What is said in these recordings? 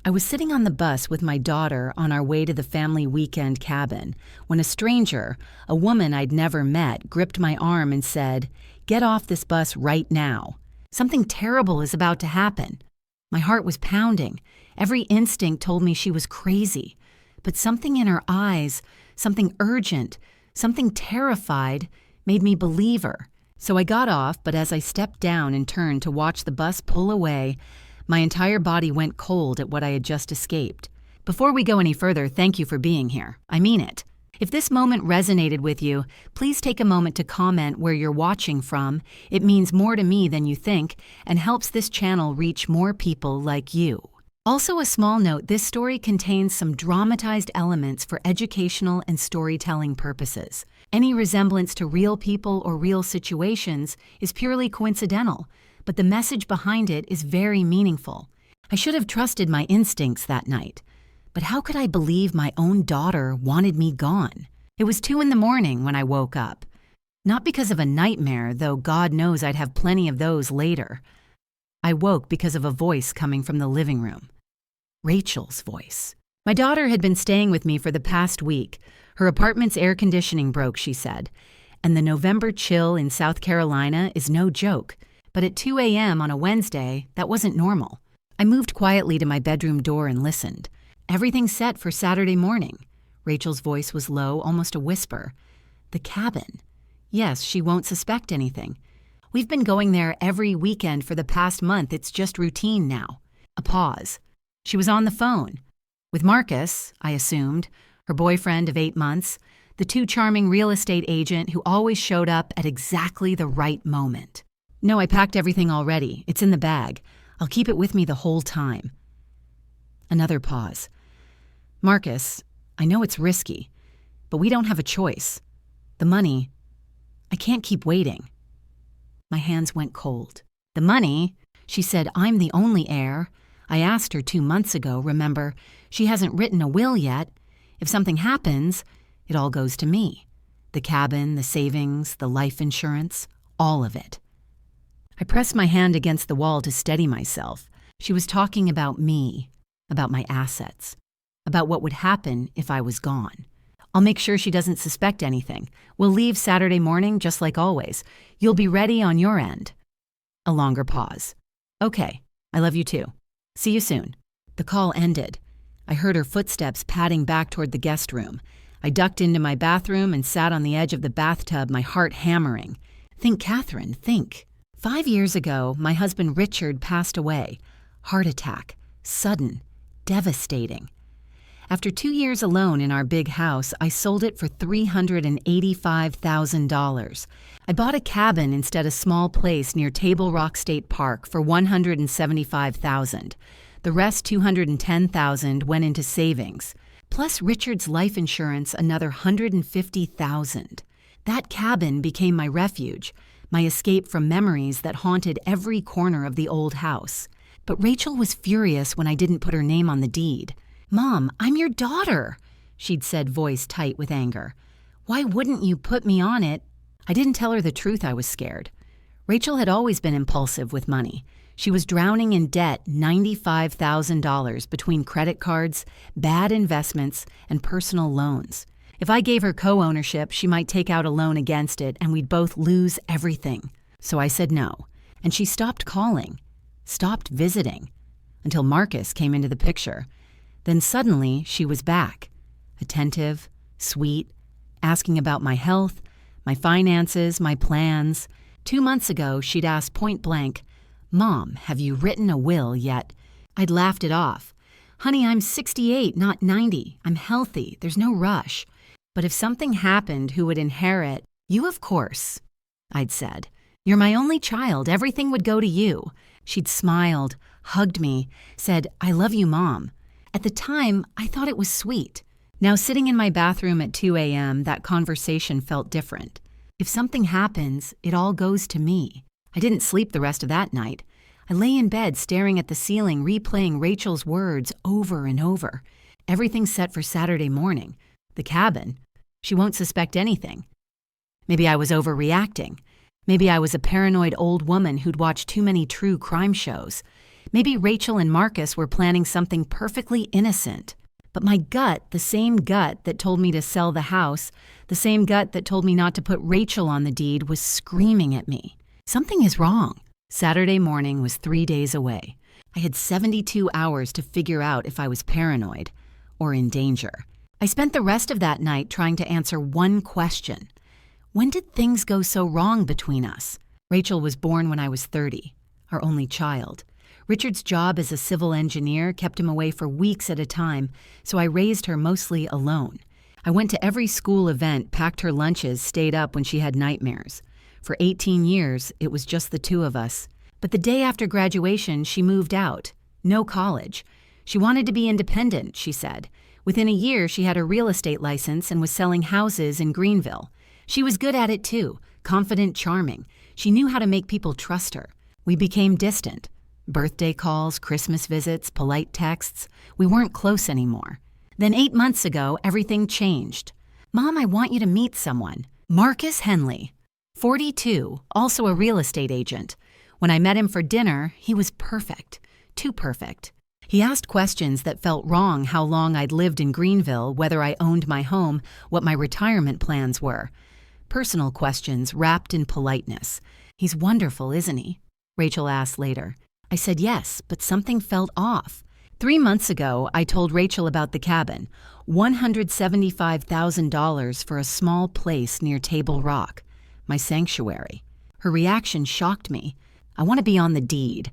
I was sitting on the bus with my daughter on our way to the family weekend cabin when a stranger, a woman I'd never met, gripped my arm and said, "Get off this bus right now. Something terrible is about to happen." My heart was pounding. Every instinct told me she was crazy. But something in her eyes, something urgent, something terrified, made me believe her. So I got off, but as I stepped down and turned to watch the bus pull away, my entire body went cold at what I had just escaped. Before we go any further, thank you for being here. I mean it. If this moment resonated with you, please take a moment to comment where you're watching from. It means more to me than you think and helps this channel reach more people like you. Also, a small note, this story contains some dramatized elements for educational and storytelling purposes. Any resemblance to real people or real situations is purely coincidental, but the message behind it is very meaningful. I should have trusted my instincts that night. But how could I believe my own daughter wanted me gone? It was 2 a.m. when I woke up. Not because of a nightmare, though God knows I'd have plenty of those later. I woke because of a voice coming from the living room. Rachel's voice. My daughter had been staying with me for the past week. Her apartment's air conditioning broke, she said. And the November chill in South Carolina is no joke. But at 2 a.m. on a Wednesday, that wasn't normal. I moved quietly to my bedroom door and listened. Everything's set for Saturday morning. Rachel's voice was low, almost a whisper. The cabin. Yes, she won't suspect anything. We've been going there every weekend for the past month. It's just routine now. A pause. She was on the phone. With Marcus, I assumed, her boyfriend of 8 months, the too charming real estate agent who always showed up at exactly the right moment. No, I packed everything already. It's in the bag. I'll keep it with me the whole time. Another pause. Marcus, I know it's risky, but we don't have a choice. The money, I can't keep waiting. My hands went cold. The money? She said, I'm the only heir. I asked her 2 months ago, remember? She hasn't written a will yet. If something happens, it all goes to me. The cabin, the savings, the life insurance, all of it. I pressed my hand against the wall to steady myself. She was talking about me, about my assets, about what would happen if I was gone. I'll make sure she doesn't suspect anything. We'll leave Saturday morning just like always. You'll be ready on your end. A longer pause. Okay, I love you too. See you soon. The call ended. I heard her footsteps padding back toward the guest room. I ducked into my bathroom and sat on the edge of the bathtub, my heart hammering. Think, Catherine, think. 5 years ago, my husband Richard passed away. Heart attack. Sudden. Devastating. After 2 years alone in our big house, I sold it for $385,000. I bought a cabin instead a small place near Table Rock State Park for $175,000. The rest, $210,000, went into savings. Plus Richard's life insurance, another $150,000. That cabin became my refuge, my escape from memories that haunted every corner of the old house. But Rachel was furious when I didn't put her name on the deed. Mom, I'm your daughter, she'd said, voice tight with anger. Why wouldn't you put me on it? I didn't tell her the truth. I was scared. Rachel had always been impulsive with money. She was drowning in debt, $95,000 between credit cards, bad investments, and personal loans. If I gave her co-ownership, she might take out a loan against it and we'd both lose everything. So I said no, and she stopped calling, stopped visiting, until Marcus came into the picture. Then suddenly she was back, attentive, sweet, asking about my health, my finances, my plans. 2 months ago, she'd asked point blank, Mom, have you written a will yet? I'd laughed it off. Honey, I'm 68, not 90. I'm healthy. There's no rush. But if something happened, who would inherit? You, of course, I'd said. You're my only child. Everything would go to you. She'd smiled, hugged me, said, I love you, Mom. At the time, I thought it was sweet. Now, sitting in my bathroom at 2 a.m., that conversation felt different. If something happens, it all goes to me. I didn't sleep the rest of that night. I lay in bed staring at the ceiling, replaying Rachel's words over and over. Everything's set for Saturday morning. The cabin. She won't suspect anything. Maybe I was overreacting. Maybe I was a paranoid old woman who'd watched too many true crime shows. Maybe Rachel and Marcus were planning something perfectly innocent. But my gut, the same gut that told me to sell the house, the same gut that told me not to put Rachel on the deed, was screaming at me. Something is wrong. Saturday morning was 3 days away. I had 72 hours to figure out if I was paranoid or in danger. I spent the rest of that night trying to answer one question. When did things go so wrong between us? Rachel was born when I was 30, our only child. Richard's job as a civil engineer kept him away for weeks at a time, so I raised her mostly alone. I went to every school event, packed her lunches, stayed up when she had nightmares. For 18 years, it was just the two of us. But the day after graduation, she moved out. No college. She wanted to be independent, she said. Within a year, she had a real estate license and was selling houses in Greenville. She was good at it too, confident, charming. She knew how to make people trust her. We became distant. Birthday calls, Christmas visits, polite texts. We weren't close anymore. Then 8 months ago, everything changed. Mom, I want you to meet someone. Marcus Henley, 42, also a real estate agent. When I met him for dinner, he was perfect. Too perfect. He asked questions that felt wrong: how long I'd lived in Greenville, whether I owned my home, what my retirement plans were. Personal questions wrapped in politeness. He's wonderful, isn't he? Rachel asked later. I said yes, but something felt off. 3 months ago, I told Rachel about the cabin, $175,000 for a small place near Table Rock, my sanctuary. Her reaction shocked me. I want to be on the deed.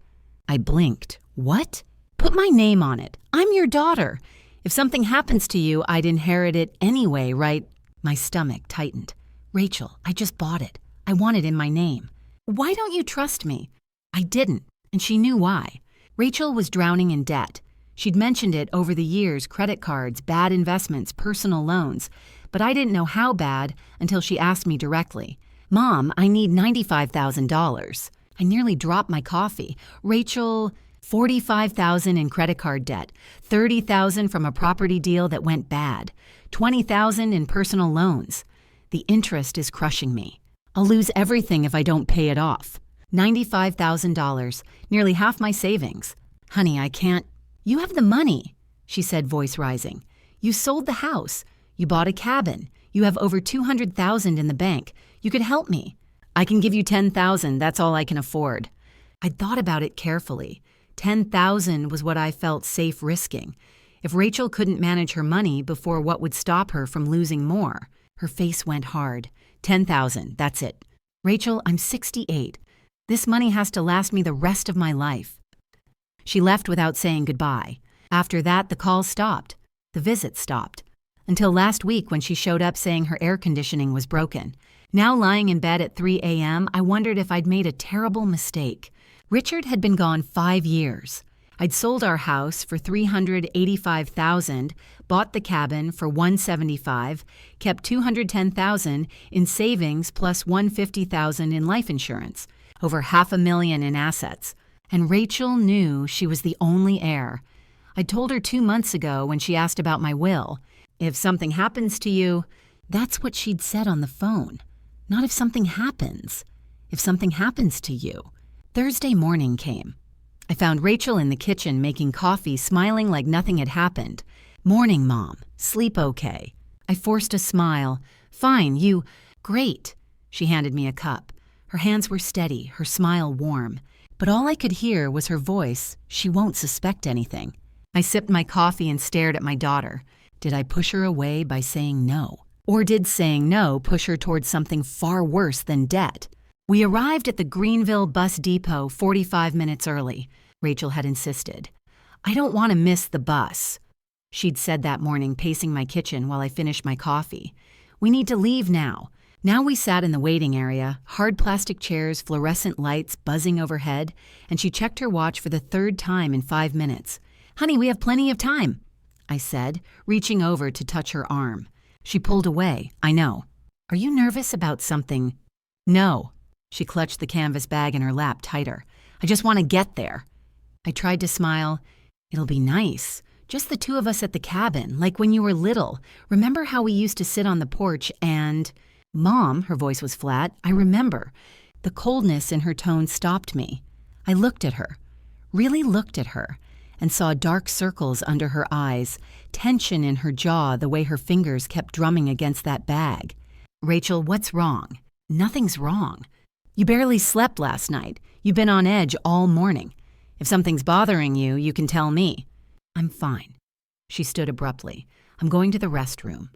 I blinked. What? Put my name on it. I'm your daughter. If something happens to you, I'd inherit it anyway, right? My stomach tightened. Rachel, I just bought it. I want it in my name. Why don't you trust me? I didn't, and she knew why. Rachel was drowning in debt. She'd mentioned it over the years: credit cards, bad investments, personal loans. But I didn't know how bad until she asked me directly. Mom, I need $95,000. I nearly dropped my coffee. Rachel, $45,000 in credit card debt, $30,000 from a property deal that went bad, $20,000 in personal loans. The interest is crushing me. I'll lose everything if I don't pay it off. $95,000, nearly half my savings. Honey, I can't. You have the money, she said, voice rising. You sold the house. You bought a cabin. You have over $200,000 in the bank. You could help me. I can give you $10,000. That's all I can afford. I'd thought about it carefully. $10,000 was what I felt safe risking. If Rachel couldn't manage her money before, what would stop her from losing more? Her face went hard. $10,000, that's it. Rachel, I'm 68. This money has to last me the rest of my life. She left without saying goodbye. After that, the calls stopped. The visits stopped. Until last week, when she showed up saying her air conditioning was broken. Now, lying in bed at 3 a.m., I wondered if I'd made a terrible mistake. Richard had been gone 5 years. I'd sold our house for $385,000, bought the cabin for $175,000, kept $210,000 in savings plus $150,000 in life insurance, over $500,000 in assets. And Rachel knew she was the only heir. I told her 2 months ago when she asked about my will. If something happens to you, that's what she'd said on the phone. Not if something happens. If something happens to you. Thursday morning came. I found Rachel in the kitchen making coffee, smiling like nothing had happened. Morning, Mom. Sleep okay? I forced a smile. Fine, you... Great. She handed me a cup. Her hands were steady, her smile warm. But all I could hear was her voice. She won't suspect anything. I sipped my coffee and stared at my daughter. Did I push her away by saying no? Or did saying no push her towards something far worse than debt? We arrived at the Greenville bus depot 45 minutes early, Rachel had insisted. I don't want to miss the bus, she'd said that morning, pacing my kitchen while I finished my coffee. We need to leave now. Now we sat in the waiting area, hard plastic chairs, fluorescent lights buzzing overhead, and she checked her watch for the 3rd time in 5 minutes. Honey, we have plenty of time, I said, reaching over to touch her arm. She pulled away. I know. Are you nervous about something? No. She clutched the canvas bag in her lap tighter. I just want to get there. I tried to smile. It'll be nice. Just the two of us at the cabin, like when you were little. Remember how we used to sit on the porch and... Mom, her voice was flat. I remember. The coldness in her tone stopped me. I looked at her. really looked at her, and saw dark circles under her eyes, tension in her jaw the way her fingers kept drumming against that bag. "Rachel, what's wrong?" "Nothing's wrong. You barely slept last night. You've been on edge all morning. If something's bothering you, you can tell me." "I'm fine." She stood abruptly. "I'm going to the restroom."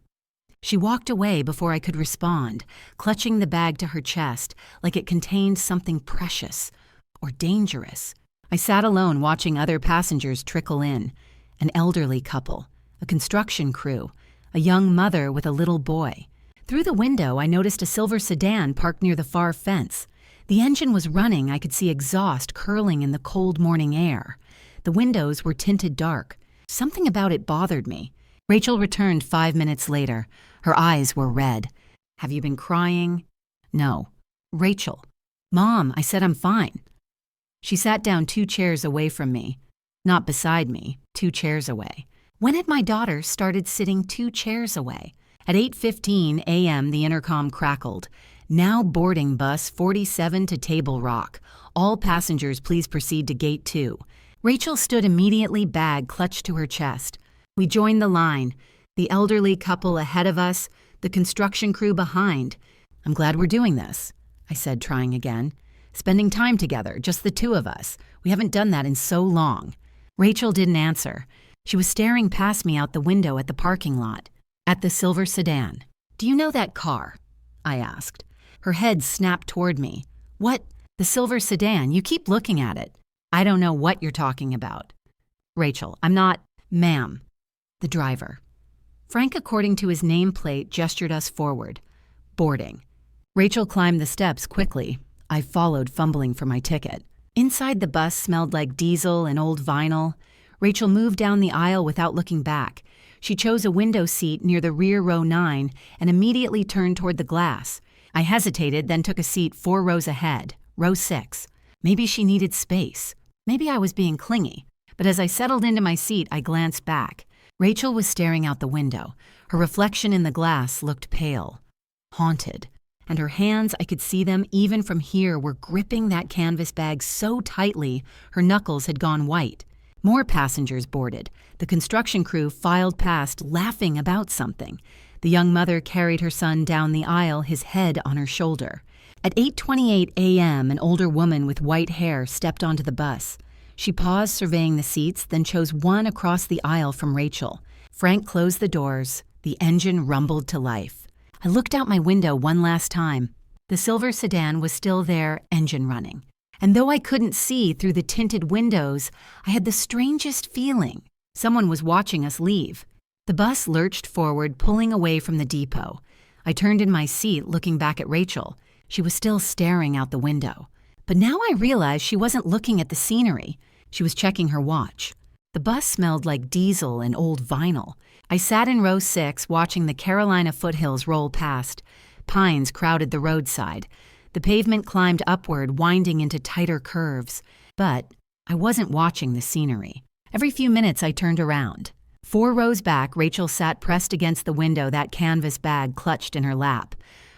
She walked away before I could respond, clutching the bag to her chest like it contained something precious or dangerous. I sat alone watching other passengers trickle in. An elderly couple, a construction crew, a young mother with a little boy. Through the window, I noticed a silver sedan parked near the far fence. The engine was running. I could see exhaust curling in the cold morning air. The windows were tinted dark. Something about it bothered me. Rachel returned 5 minutes later. Her eyes were red. "Have you been crying?" "No." "Rachel." "Mom, I said I'm fine." She sat down 2 chairs away from me. Not beside me, 2 chairs away. When had my daughter started sitting 2 chairs away? At 8:15 a.m., the intercom crackled. "Now boarding bus 47 to Table Rock. All passengers please proceed to gate 2. Rachel stood immediately, bag clutched to her chest. We joined the line. The elderly couple ahead of us, the construction crew behind. "I'm glad we're doing this," I said, trying again. "Spending time together, just the 2 of us. We haven't done that in so long." Rachel didn't answer. She was staring past me out the window at the parking lot. At the silver sedan. "Do you know that car?" I asked. Her head snapped toward me. "What? The silver sedan. You keep looking at it." "I don't know what you're talking about." "Rachel, I'm not—" "Ma'am." The driver. Frank, according to his nameplate, gestured us forward. Boarding. Rachel climbed the steps quickly. I followed, fumbling for my ticket. Inside, the bus smelled like diesel and old vinyl. Rachel moved down the aisle without looking back. She chose a window seat near the rear row 9 and immediately turned toward the glass. I hesitated, then took a seat 4 rows ahead, row 6. Maybe she needed space. Maybe I was being clingy. But as I settled into my seat, I glanced back. Rachel was staring out the window. Her reflection in the glass looked pale, haunted. And her hands, I could see them even from here, were gripping that canvas bag so tightly her knuckles had gone white. More passengers boarded. The construction crew filed past, laughing about something. The young mother carried her son down the aisle, his head on her shoulder. At 8:28 a.m., an older woman with white hair stepped onto the bus. She paused, surveying the seats, then chose one across the aisle from Rachel. Frank closed the doors. The engine rumbled to life. I looked out my window one last time. The silver sedan was still there, engine running. And though I couldn't see through the tinted windows, I had the strangest feeling. Someone was watching us leave. The bus lurched forward, pulling away from the depot. I turned in my seat, looking back at Rachel. She was still staring out the window. But now I realized she wasn't looking at the scenery. She was checking her watch. The bus smelled like diesel and old vinyl. I sat in row 6, watching the Carolina foothills roll past. Pines crowded the roadside. The pavement climbed upward, winding into tighter curves. But I wasn't watching the scenery. Every few minutes I turned around. 4 rows back, Rachel sat pressed against the window, that canvas bag clutched in her lap.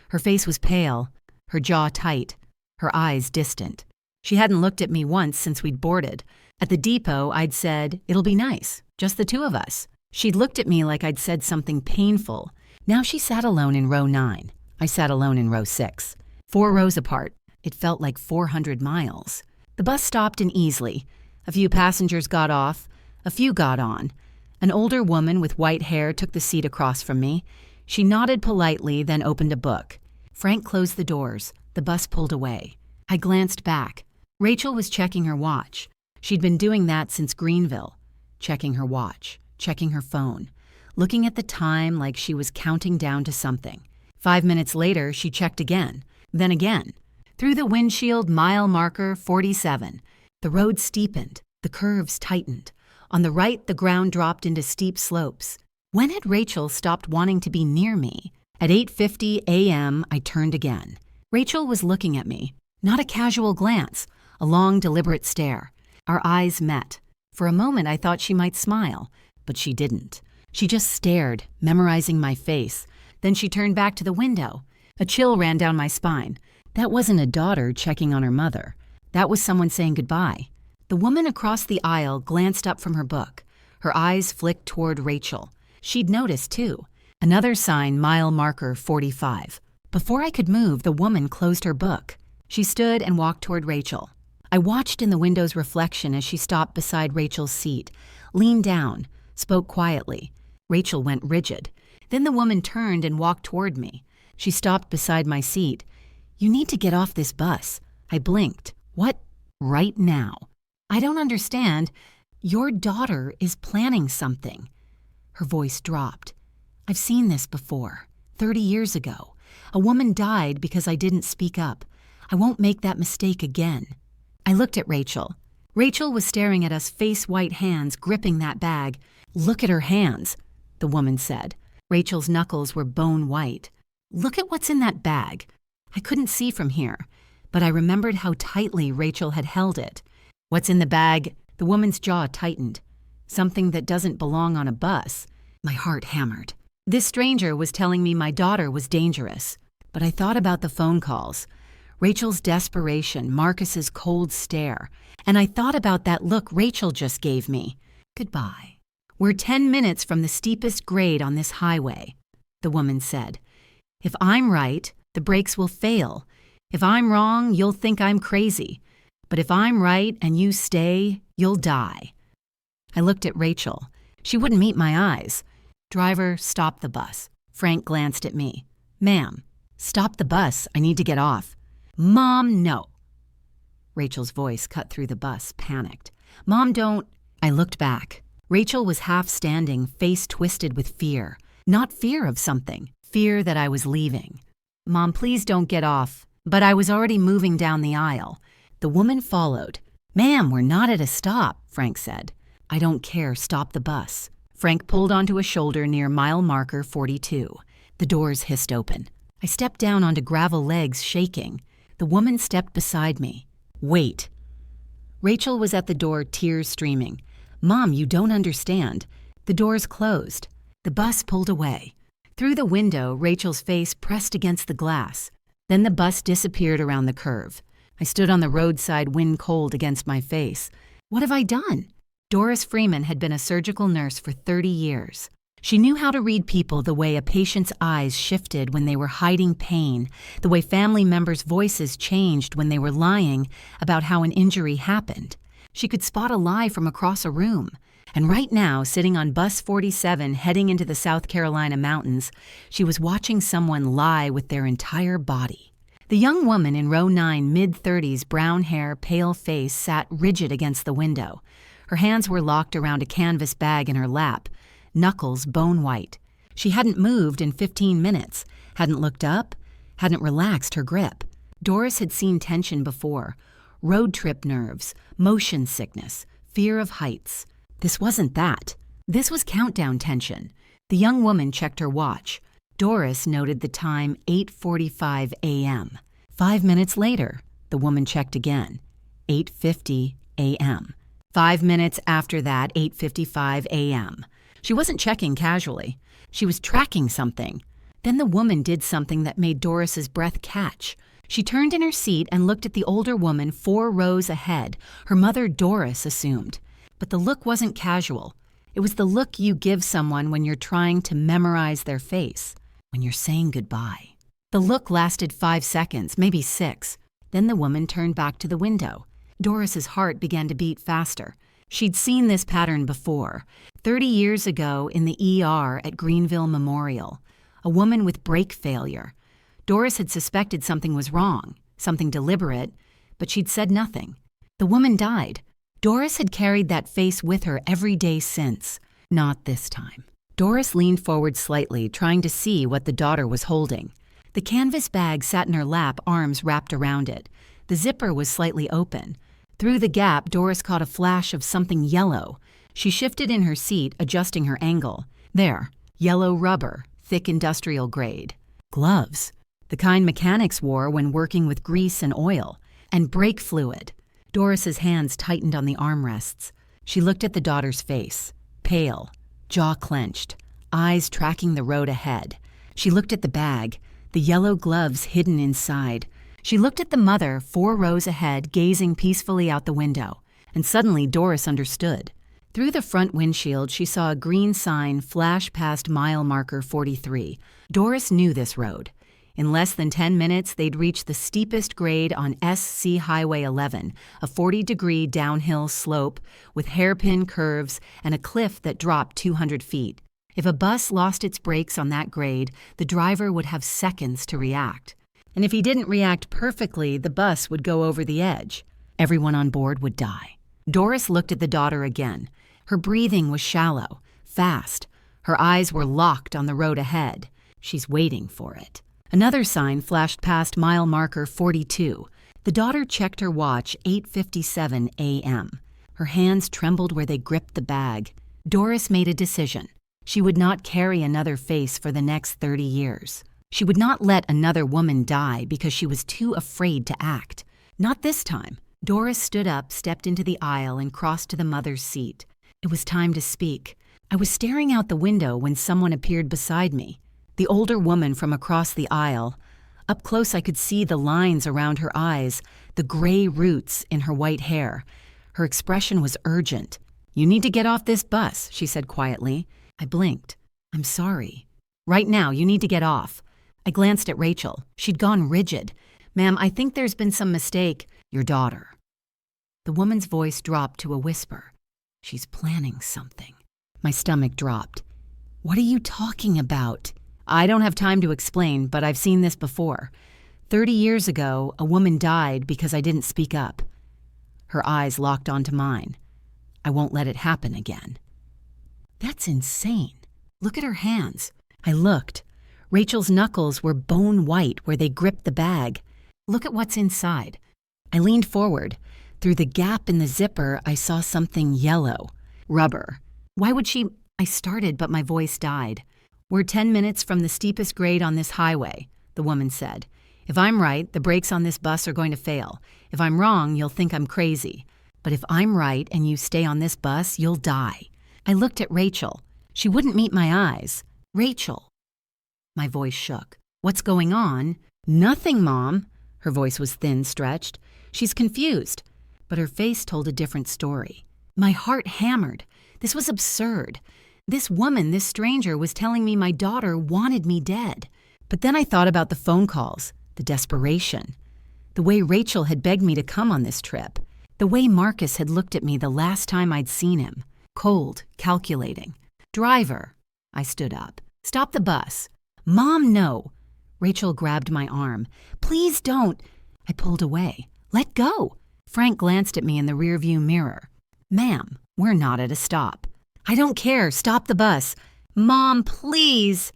Her face was pale, her jaw tight, her eyes distant. She hadn't looked at me once since we'd boarded. At the depot, I'd said, "It'll be nice, just the 2 of us." She'd looked at me like I'd said something painful. Now she sat alone in row 9. I sat alone in row 6. 4 rows apart. It felt like 400 miles. The bus stopped in Easley. A few passengers got off. A few got on. An older woman with white hair took the seat across from me. She nodded politely, then opened a book. Frank closed the doors. The bus pulled away. I glanced back. Rachel was checking her watch. She'd been doing that since Greenville. Checking her watch, checking her phone, looking at the time like she was counting down to something. 5 minutes later, she checked again, then again. Through the windshield, mile marker 47. The road steepened. The curves tightened. On the right, the ground dropped into steep slopes. When had Rachel stopped wanting to be near me? At 8:50 a.m., I turned again. Rachel was looking at me. Not a casual glance, a long, deliberate stare. Our eyes met. For a moment, I thought she might smile, but she didn't. She just stared, memorizing my face. Then she turned back to the window. A chill ran down my spine. That wasn't a daughter checking on her mother. That was someone saying goodbye. The woman across the aisle glanced up from her book. Her eyes flicked toward Rachel. She'd noticed, too. Another sign, mile marker 45. Before I could move, the woman closed her book. She stood and walked toward Rachel. I watched in the window's reflection as she stopped beside Rachel's seat, leaned down, spoke quietly. Rachel went rigid. Then the woman turned and walked toward me. She stopped beside my seat. "You need to get off this bus." I blinked. "What? Right now?" "I don't understand. Your daughter is planning something." Her voice dropped. "I've seen this before. 30 years ago. A woman died because I didn't speak up. I won't make that mistake again." I looked at Rachel. Rachel was staring at us, face-white hands gripping that bag. "Look at her hands," the woman said. Rachel's knuckles were bone white. "Look at what's in that bag." I couldn't see from here, but I remembered how tightly Rachel had held it. "What's in the bag?" The woman's jaw tightened. "Something that doesn't belong on a bus." My heart hammered. This stranger was telling me my daughter was dangerous, but I thought about the phone calls, Rachel's desperation, Marcus's cold stare, and I thought about that look Rachel just gave me. "Goodbye. We're 10 minutes from the steepest grade on this highway," the woman said. "If I'm right, the brakes will fail. If I'm wrong, you'll think I'm crazy. But if I'm right and you stay, you'll die." I looked at Rachel. She wouldn't meet my eyes. "Driver, stop the bus." Frank glanced at me. "Ma'am, stop the bus. I need to get off." "Mom, no." Rachel's voice cut through the bus, panicked. "Mom, don't." I looked back. Rachel was half standing, face twisted with fear. Not fear of something, fear that I was leaving. "Mom, please don't get off." But I was already moving down the aisle. The woman followed. "Ma'am, we're not at a stop," Frank said. "I don't care, stop the bus." Frank pulled onto a shoulder near mile marker 42. The doors hissed open. I stepped down onto gravel legs, shaking. The woman stepped beside me. "Wait." Rachel was at the door, tears streaming. "Mom, you don't understand." The doors closed. The bus pulled away. Through the window, Rachel's face pressed against the glass. Then the bus disappeared around the curve. I stood on the roadside, wind cold against my face. What have I done? Doris Freeman had been a surgical nurse for 30 years. She knew how to read people the way a patient's eyes shifted when they were hiding pain, the way family members' voices changed when they were lying about how an injury happened. She could spot a lie from across a room. And right now, sitting on bus 47 heading into the South Carolina mountains, she was watching someone lie with their entire body. The young woman in row 9, mid-30s, brown hair, pale face, sat rigid against the window. Her hands were locked around a canvas bag in her lap, knuckles bone white. She hadn't moved in 15 minutes, hadn't looked up, hadn't relaxed her grip. Doris had seen tension before. Road trip nerves, motion sickness, fear of heights. This wasn't that. This was countdown tension. The young woman checked her watch. Doris noted the time, 8:45 a.m. 5 minutes later, the woman checked again, 8:50 a.m. 5 minutes after that, 8:55 a.m. She wasn't checking casually. She was tracking something. Then the woman did something that made Doris's breath catch. She turned in her seat and looked at the older woman 4 rows ahead, her mother Doris assumed. But the look wasn't casual. It was the look you give someone when you're trying to memorize their face, when you're saying goodbye. The look lasted 5 seconds, maybe 6. Then the woman turned back to the window. Doris's heart began to beat faster. She'd seen this pattern before, 30 years ago in the ER at Greenville Memorial. A woman with brake failure. Doris had suspected something was wrong, something deliberate, but she'd said nothing. The woman died. Doris had carried that face with her every day since. Not this time. Doris leaned forward slightly, trying to see what the daughter was holding. The canvas bag sat in her lap, arms wrapped around it. The zipper was slightly open. Through the gap, Doris caught a flash of something yellow. She shifted in her seat, adjusting her angle. There, yellow rubber, thick industrial grade. Gloves, the kind mechanics wore when working with grease and oil. And brake fluid. Doris's hands tightened on the armrests. She looked at the daughter's face, pale, jaw clenched, eyes tracking the road ahead. She looked at the bag, the yellow gloves hidden inside. She looked at the mother 4 rows ahead, gazing peacefully out the window. And suddenly Doris understood. Through the front windshield, she saw a green sign flash past mile marker 43. Doris knew this road. In less than 10 minutes, they'd reach the steepest grade on SC Highway 11, a 40-degree downhill slope with hairpin curves and a cliff that dropped 200 feet. If a bus lost its brakes on that grade, the driver would have seconds to react. And if he didn't react perfectly, the bus would go over the edge. Everyone on board would die. Doris looked at the daughter again. Her breathing was shallow, fast. Her eyes were locked on the road ahead. She's waiting for it. Another sign flashed past mile marker 42. The daughter checked her watch, 8:57 a.m. Her hands trembled where they gripped the bag. Doris made a decision. She would not carry another face for the next 30 years. She would not let another woman die because she was too afraid to act. Not this time. Doris stood up, stepped into the aisle, and crossed to the mother's seat. It was time to speak. I was staring out the window when someone appeared beside me. The older woman from across the aisle. Up close I could see the lines around her eyes, the gray roots in her white hair. Her expression was urgent. "You need to get off this bus," she said quietly. I blinked. "I'm sorry." "Right now, you need to get off." I glanced at Rachel. She'd gone rigid. "Ma'am, I think there's been some mistake." "Your daughter." The woman's voice dropped to a whisper. "She's planning something." My stomach dropped. "What are you talking about?" "I don't have time to explain, but I've seen this before. 30 years ago, a woman died because I didn't speak up." Her eyes locked onto mine. "I won't let it happen again." "That's insane. Look at her hands." I looked. Rachel's knuckles were bone white where they gripped the bag. "Look at what's inside." I leaned forward. Through the gap in the zipper, I saw something yellow. Rubber. "Why would she—" I started, but my voice died. "We're 10 minutes from the steepest grade on this highway," the woman said. "If I'm right, the brakes on this bus are going to fail. If I'm wrong, you'll think I'm crazy. But if I'm right and you stay on this bus, you'll die." I looked at Rachel. She wouldn't meet my eyes. "Rachel." My voice shook. "What's going on?" "Nothing, Mom." Her voice was thin, stretched. "She's confused." But her face told a different story. My heart hammered. This was absurd. This woman, this stranger, was telling me my daughter wanted me dead. But then I thought about the phone calls, the desperation, the way Rachel had begged me to come on this trip, the way Marcus had looked at me the last time I'd seen him, cold, calculating. "Driver." I stood up. "Stop the bus." "Mom, no." Rachel grabbed my arm. "Please don't." I pulled away. "Let go." Frank glanced at me in the rearview mirror. "Ma'am, we're not at a stop." "I don't care. Stop the bus." "Mom, please."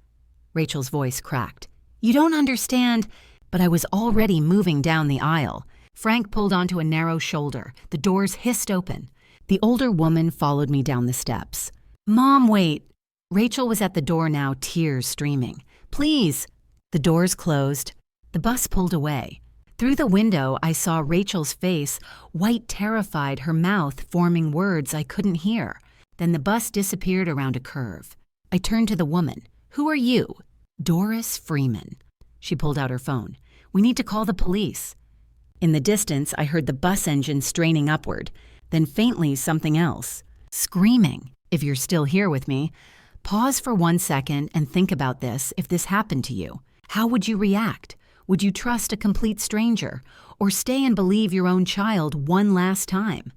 Rachel's voice cracked. "You don't understand." But I was already moving down the aisle. Frank pulled onto a narrow shoulder. The doors hissed open. The older woman followed me down the steps. "Mom, wait." Rachel was at the door now, tears streaming. "Please." The doors closed. The bus pulled away. Through the window, I saw Rachel's face, white, terrified, her mouth forming words I couldn't hear. Then the bus disappeared around a curve. I turned to the woman. "Who are you?" "Doris Freeman." She pulled out her phone. "We need to call the police." In the distance, I heard the bus engine straining upward. Then faintly, something else. Screaming. If you're still here with me, pause for 1 second and think about this if this happened to you. How would you react? Would you trust a complete stranger? Or stay and believe your own child one last time?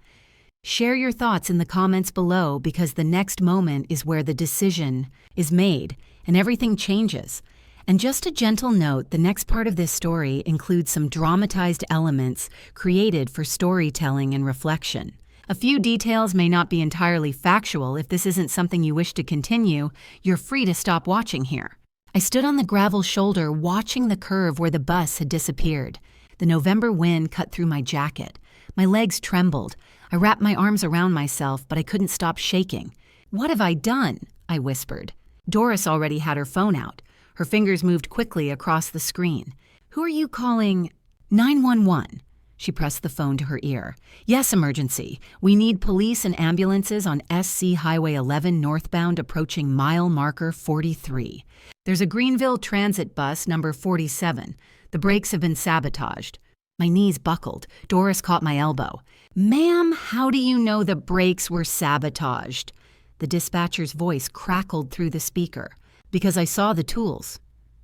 Share your thoughts in the comments below because the next moment is where the decision is made and everything changes. And just a gentle note, the next part of this story includes some dramatized elements created for storytelling and reflection. A few details may not be entirely factual. If this isn't something you wish to continue, you're free to stop watching here. I stood on the gravel shoulder watching the curve where the bus had disappeared. The November wind cut through my jacket. My legs trembled. I wrapped my arms around myself, but I couldn't stop shaking. "What have I done?" I whispered. Doris already had her phone out. Her fingers moved quickly across the screen. "Who are you calling?" 911. She pressed the phone to her ear. "Yes, emergency. We need police and ambulances on SC Highway 11 northbound approaching mile marker 43. There's a Greenville Transit bus number 47. The brakes have been sabotaged." My knees buckled. Doris caught my elbow. "Ma'am, how do you know the brakes were sabotaged?" The dispatcher's voice crackled through the speaker. "Because I saw the tools."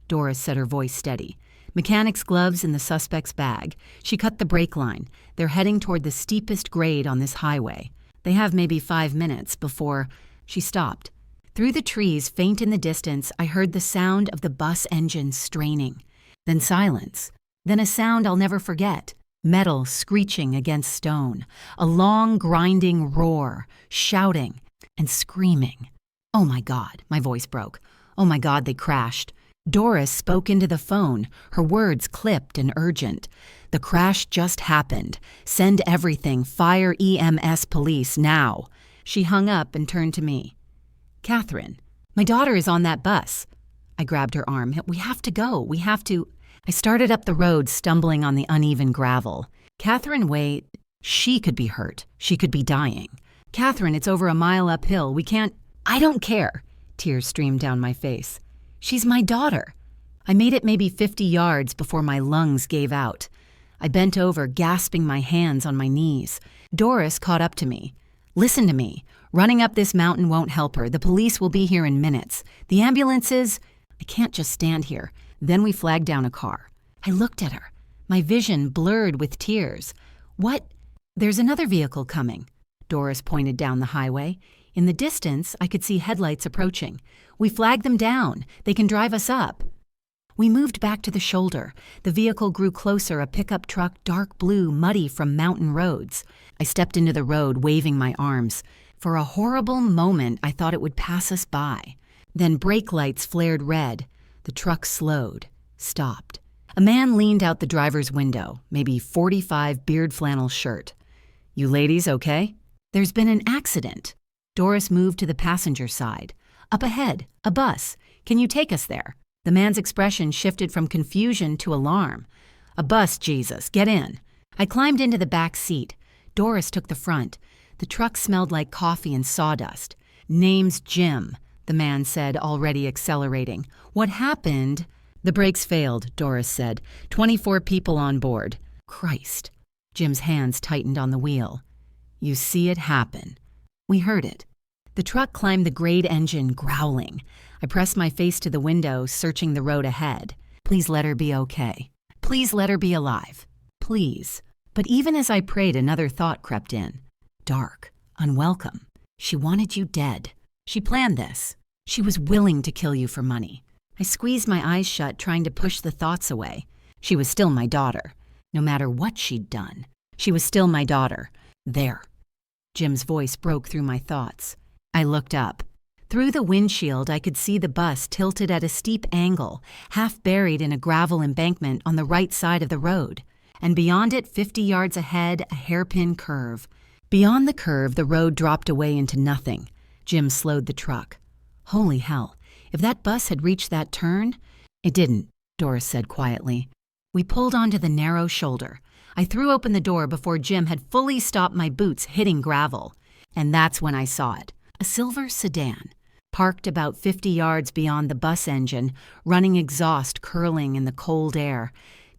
Doris said, her voice steady. "Mechanic's gloves in the suspect's bag." She cut the brake line. "They're heading toward the steepest grade on this highway. They have maybe 5 minutes before—" She stopped. Through the trees, faint in the distance, I heard the sound of the bus engine straining. Then silence. Then a sound I'll never forget. Metal screeching against stone. A long, grinding roar. Shouting and screaming. "Oh my God," my voice broke. "Oh my God, they crashed." Doris spoke into the phone, her words clipped and urgent. "The crash just happened. Send everything, fire, EMS, police, now." She hung up and turned to me. "Catherine, my daughter is on that bus." I grabbed her arm. "We have to go. We have to—" I started up the road, stumbling on the uneven gravel. "Catherine, wait. She could be hurt. She could be dying. Catherine, it's over a mile uphill. We can't—" "I don't care." Tears streamed down my face. "She's my daughter." I made it maybe 50 yards before my lungs gave out. I bent over, gasping, my hands on my knees. Doris caught up to me. "Listen to me. Running up this mountain won't help her. The police will be here in minutes. The ambulances—" I can't just stand here. Then we flagged down a car. I looked at her, my vision blurred with tears. "What?" "There's another vehicle coming." Doris pointed down the highway. In the distance, I could see headlights approaching. "We flagged them down. They can drive us up." We moved back to the shoulder. The vehicle grew closer, a pickup truck, dark blue, muddy from mountain roads. I stepped into the road, waving my arms. For a horrible moment, I thought it would pass us by. Then brake lights flared red. The truck slowed, stopped. A man leaned out the driver's window, maybe 45, beard flannel shirt. "You ladies okay?" "There's been an accident." Doris moved to the passenger side. "Up ahead, a bus. Can you take us there?" The man's expression shifted from confusion to alarm. "A bus, Jesus. Get in." I climbed into the back seat. Doris took the front. The truck smelled like coffee and sawdust. "Name's Jim," the man said, already accelerating. "What happened?" "The brakes failed," Doris said. 24 people on board." Christ. Jim's hands tightened on the wheel. "You see it happen." We heard it. The truck climbed the grade engine, growling. I pressed my face to the window, searching the road ahead. Please let her be okay. Please let her be alive. Please. But even as I prayed, another thought crept in. Dark, unwelcome. She wanted you dead. She planned this. She was willing to kill you for money. I squeezed my eyes shut, trying to push the thoughts away. She was still my daughter. No matter what she'd done, she was still my daughter. There. Jim's voice broke through my thoughts. I looked up. Through the windshield, I could see the bus tilted at a steep angle, half buried in a gravel embankment on the right side of the road. And beyond it, 50 yards ahead, a hairpin curve. Beyond the curve, the road dropped away into nothing. Jim slowed the truck. Holy hell, if that bus had reached that turn— It didn't, Doris said quietly. We pulled onto the narrow shoulder. I threw open the door before Jim had fully stopped my boots hitting gravel. And that's when I saw it. A silver sedan, parked about 50 yards beyond the bus engine, running exhaust curling in the cold air.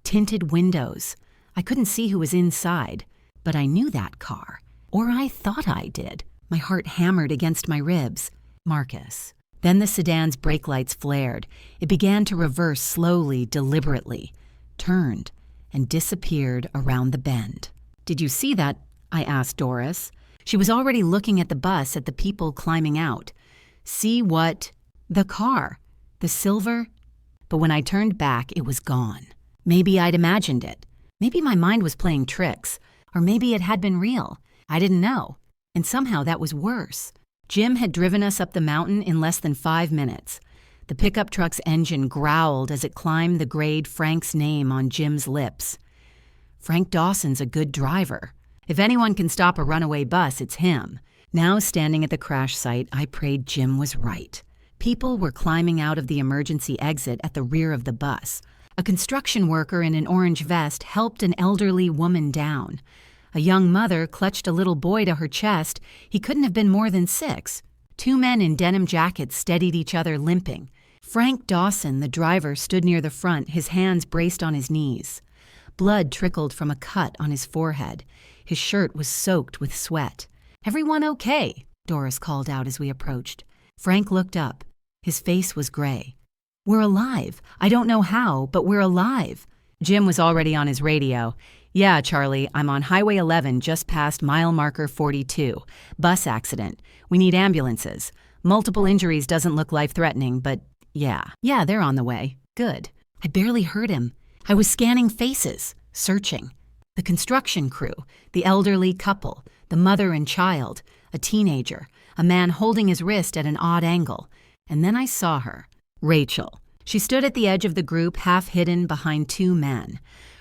Tinted windows. I couldn't see who was inside, but I knew that car. Or I thought I did. My heart hammered against my ribs. Marcus. Then the sedan's brake lights flared. It began to reverse slowly, deliberately, turned, and disappeared around the bend. Did you see that? I asked Doris. She was already looking at the bus, at the people climbing out. See what? The car. The silver. But when I turned back, it was gone. Maybe I'd imagined it. Maybe my mind was playing tricks. Or maybe it had been real. I didn't know. And somehow that was worse. Jim had driven us up the mountain in less than 5 minutes. The pickup truck's engine growled as it climbed the grade, Frank's name on Jim's lips. Frank Dawson's a good driver. If anyone can stop a runaway bus, it's him. Now, standing at the crash site, I prayed Jim was right. People were climbing out of the emergency exit at the rear of the bus. A construction worker in an orange vest helped an elderly woman down. A young mother clutched a little boy to her chest. He couldn't have been more than 6. 2 men in denim jackets steadied each other, limping. Frank Dawson, the driver, stood near the front, his hands braced on his knees. Blood trickled from a cut on his forehead. His shirt was soaked with sweat. "Everyone okay?" Doris called out as we approached. Frank looked up. His face was gray. "We're alive. I don't know how, but we're alive." Jim was already on his radio. "Yeah, Charlie, I'm on Highway 11 just past mile marker 42. Bus accident. We need ambulances. Multiple injuries doesn't look life-threatening, but yeah, they're on the way. Good." I barely heard him. I was scanning faces, searching. The construction crew, the elderly couple, the mother and child, a teenager, a man holding his wrist at an odd angle. And then I saw her, Rachel. She stood at the edge of the group, half hidden behind two men.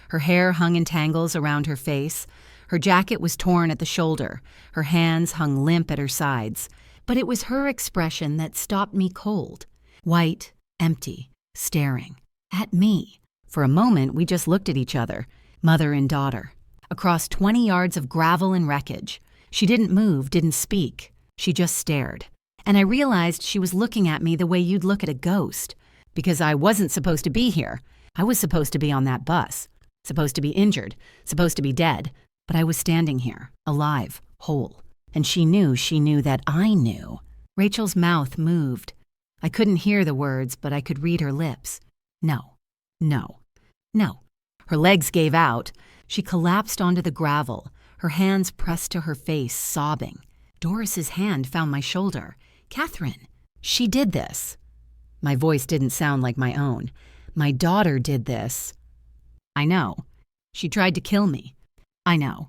Her hair hung in tangles around her face. Her jacket was torn at the shoulder. Her hands hung limp at her sides. But it was her expression that stopped me cold. White, empty, staring. At me. For a moment, we just looked at each other, mother and daughter. Across 20 yards of gravel and wreckage. She didn't move, didn't speak. She just stared. And I realized she was looking at me the way you'd look at a ghost. Because I wasn't supposed to be here. I was supposed to be on that bus. Supposed to be injured. Supposed to be dead. But I was standing here, alive, whole. And she knew that I knew. Rachel's mouth moved. I couldn't hear the words, but I could read her lips. No, no, no. Her legs gave out. She collapsed onto the gravel, her hands pressed to her face, sobbing. Doris's hand found my shoulder. "Catherine, she did this." My voice didn't sound like my own. "My daughter did this." "I know. She tried to kill me." "I know.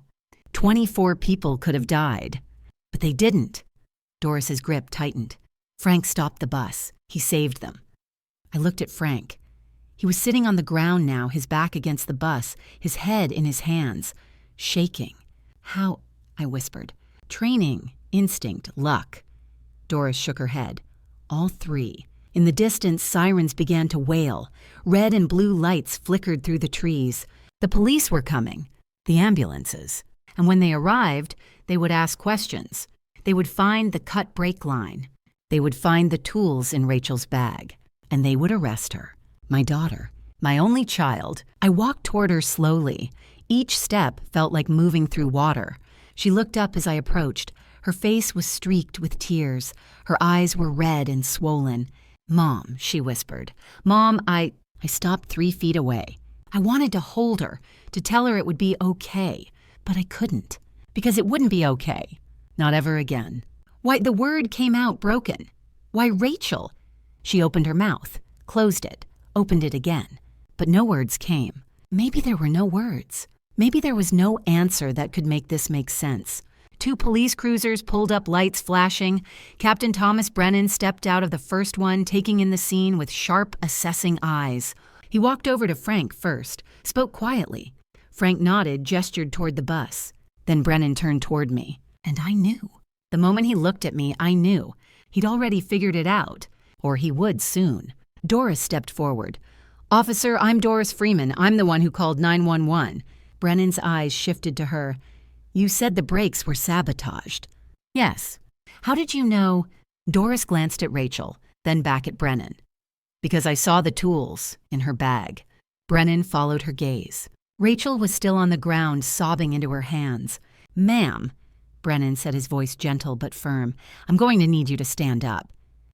24 people could have died. But they didn't." Doris's grip tightened. Frank stopped the bus. He saved them. I looked at Frank. He was sitting on the ground now, his back against the bus, his head in his hands, shaking. "How?" I whispered. "Training, instinct, luck." Doris shook her head. "All three." In the distance, sirens began to wail. Red and blue lights flickered through the trees. The police were coming. The ambulances. And when they arrived, they would ask questions. They would find the cut brake line. They would find the tools in Rachel's bag. And they would arrest her. My daughter. My only child. I walked toward her slowly. Each step felt like moving through water. She looked up as I approached. Her face was streaked with tears. Her eyes were red and swollen. "Mom," she whispered. "Mom, I stopped 3 feet away. I wanted to hold her, to tell her it would be okay. But I couldn't. Because it wouldn't be okay. Not ever again. Why, the word came out broken. Why, Rachel." She opened her mouth, closed it, opened it again. But no words came. Maybe there were no words. Maybe there was no answer that could make this make sense. 2 police cruisers pulled up, lights flashing. Captain Thomas Brennan stepped out of the first one, taking in the scene with sharp, assessing eyes. He walked over to Frank first, spoke quietly. Frank nodded, gestured toward the bus. Then Brennan turned toward me. And I knew. The moment he looked at me, I knew. He'd already figured it out. Or he would soon. Doris stepped forward. "Officer, I'm Doris Freeman. I'm the one who called 911. Brennan's eyes shifted to her. "You said the brakes were sabotaged." "Yes." "How did you know?" Doris glanced at Rachel, then back at Brennan. "Because I saw the tools in her bag." Brennan followed her gaze. Rachel was still on the ground, sobbing into her hands. "Ma'am," Brennan said, his voice gentle but firm, "I'm going to need you to stand up."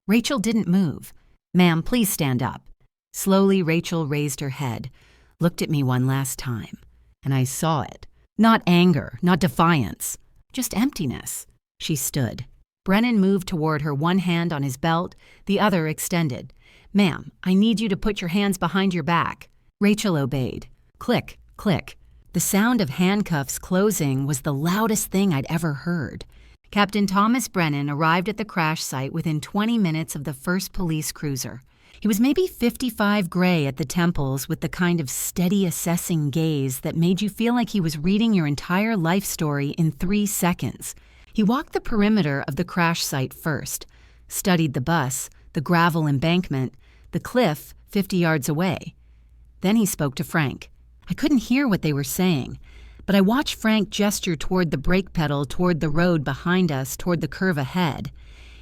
Rachel didn't move. "Ma'am, please stand up." Slowly, Rachel raised her head, looked at me one last time, and I saw it. Not anger, not defiance, just emptiness. She stood. Brennan moved toward her, one hand on his belt, the other extended. "Ma'am, I need you to put your hands behind your back." Rachel obeyed. Click, click. The sound of handcuffs closing was the loudest thing I'd ever heard. Captain Thomas Brennan arrived at the crash site within 20 minutes of the first police cruiser. He was maybe 55 gray at the temples, with the kind of steady, assessing gaze that made you feel like he was reading your entire life story in 3 seconds. He walked the perimeter of the crash site first, studied the bus, the gravel embankment, the cliff 50 yards away. Then he spoke to Frank. I couldn't hear what they were saying, but I watched Frank gesture toward the brake pedal, toward the road behind us, toward the curve ahead.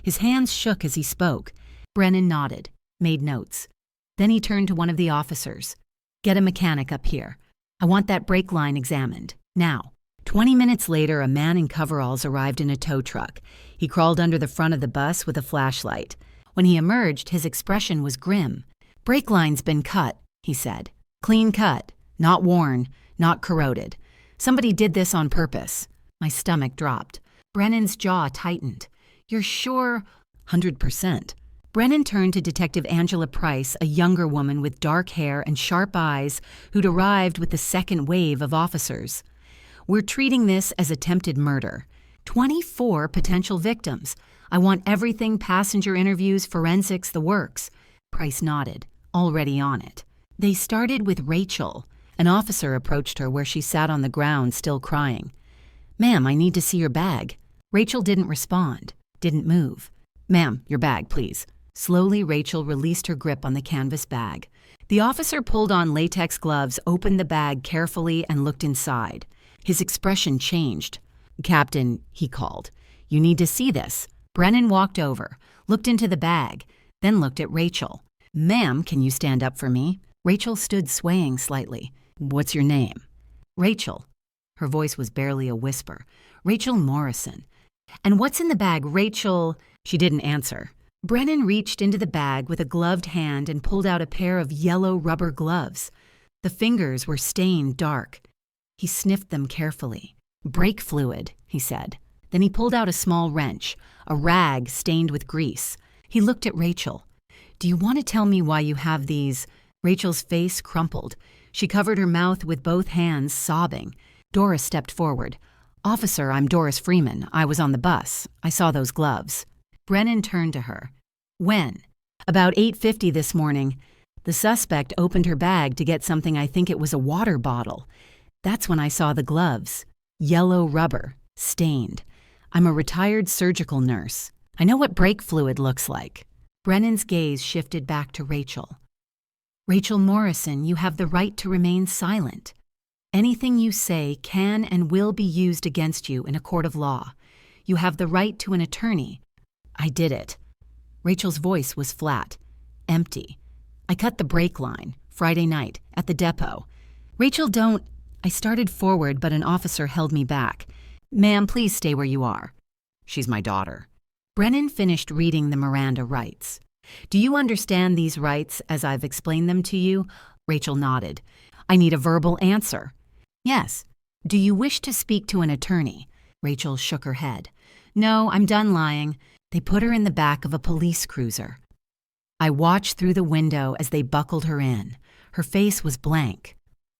His hands shook as he spoke. Brennan nodded, made notes. Then he turned to one of the officers. "Get a mechanic up here." I want that brake line examined. Now." 20 minutes later, a man in coveralls arrived in a tow truck. He crawled under the front of the bus with a flashlight. When he emerged, his expression was grim. "Brake line's been cut," he said. "Clean cut. Not worn. Not corroded. Somebody did this on purpose." My stomach dropped. Brennan's jaw tightened. "You're sure?" "100%. Brennan turned to Detective Angela Price, a younger woman with dark hair and sharp eyes who'd arrived with the second wave of officers. "We're treating this as attempted murder. 24 potential victims. I want everything: passenger interviews, forensics, the works." Price nodded, already on it. "They started with Rachel." An officer approached her where she sat on the ground, still crying. "Ma'am, I need to see your bag." Rachel didn't respond, didn't move. "Ma'am, your bag, please." Slowly, Rachel released her grip on the canvas bag. The officer pulled on latex gloves, opened the bag carefully, and looked inside. His expression changed. "Captain," he called, "you need to see this." Brennan walked over, looked into the bag, then looked at Rachel. "Ma'am, can you stand up for me?" Rachel stood swaying slightly. "What's your name?" "Rachel." Her voice was barely a whisper. "Rachel Morrison." "And what's in the bag, Rachel?" She didn't answer. Brennan reached into the bag with a gloved hand and pulled out a pair of yellow rubber gloves. The fingers were stained dark. He sniffed them carefully. "Brake fluid," he said. Then he pulled out a small wrench, a rag stained with grease. He looked at Rachel. "Do you want to tell me why you have these?" Rachel's face crumpled. She covered her mouth with both hands, sobbing. Doris stepped forward. "Officer, I'm Doris Freeman. I was on the bus. I saw those gloves." Brennan turned to her. "When?" "About 8:50 this morning. The suspect opened her bag to get something. I think it was a water bottle. That's when I saw the gloves. Yellow rubber, stained. I'm a retired surgical nurse. I know what brake fluid looks like." Brennan's gaze shifted back to Rachel. "Rachel Morrison, you have the right to remain silent. Anything you say can and will be used against you in a court of law. You have the right to an attorney." "I did it." Rachel's voice was flat, empty. "I cut the brake line, Friday night, at the depot." "Rachel, don't—" I started forward, but an officer held me back. "Ma'am, please stay where you are." "She's my daughter." Brennan finished reading the Miranda rights. "Do you understand these rights as I've explained them to you?" Rachel nodded. "I need a verbal answer." "Yes." "Do you wish to speak to an attorney?" Rachel shook her head. "No, I'm done lying." They put her in the back of a police cruiser. I watched through the window as they buckled her in. Her face was blank,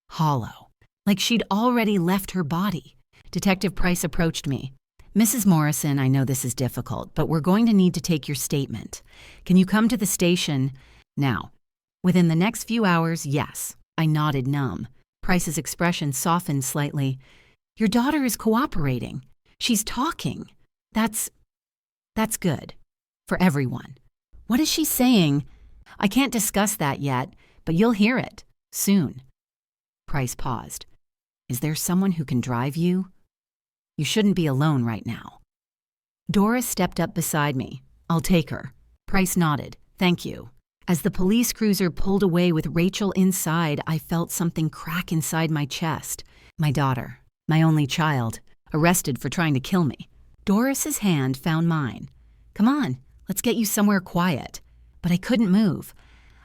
hollow, like she'd already left her body. Detective Price approached me. "Mrs. Morrison, I know this is difficult, but we're going to need to take your statement. Can you come to the station now?" "Within the next few hours, yes." I nodded numb. Price's expression softened slightly. "Your daughter is cooperating. She's talking. That's good. For everyone." "What is she saying?" "I can't discuss that yet, but you'll hear it. Soon." Price paused. "Is there someone who can drive you? You shouldn't be alone right now." Doris stepped up beside me. "I'll take her." Price nodded. "Thank you." As the police cruiser pulled away with Rachel inside, I felt something crack inside my chest. My daughter, my only child, arrested for trying to kill me. Doris's hand found mine. "Come on, let's get you somewhere quiet." But I couldn't move.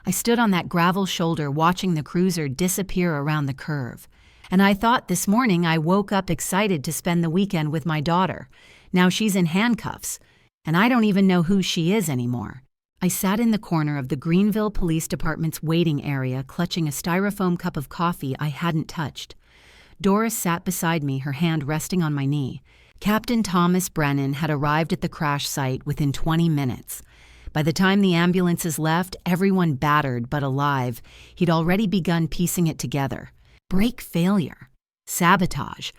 I stood on that gravel shoulder watching the cruiser disappear around the curve. And I thought this morning I woke up excited to spend the weekend with my daughter. Now she's in handcuffs, and I don't even know who she is anymore. I sat in the corner of the Greenville Police Department's waiting area, clutching a styrofoam cup of coffee I hadn't touched. Doris sat beside me, her hand resting on my knee. Captain Thomas Brennan had arrived at the crash site within 20 minutes. By the time the ambulances left, everyone battered but alive. He'd already begun piecing it together. Brake failure. Sabotage.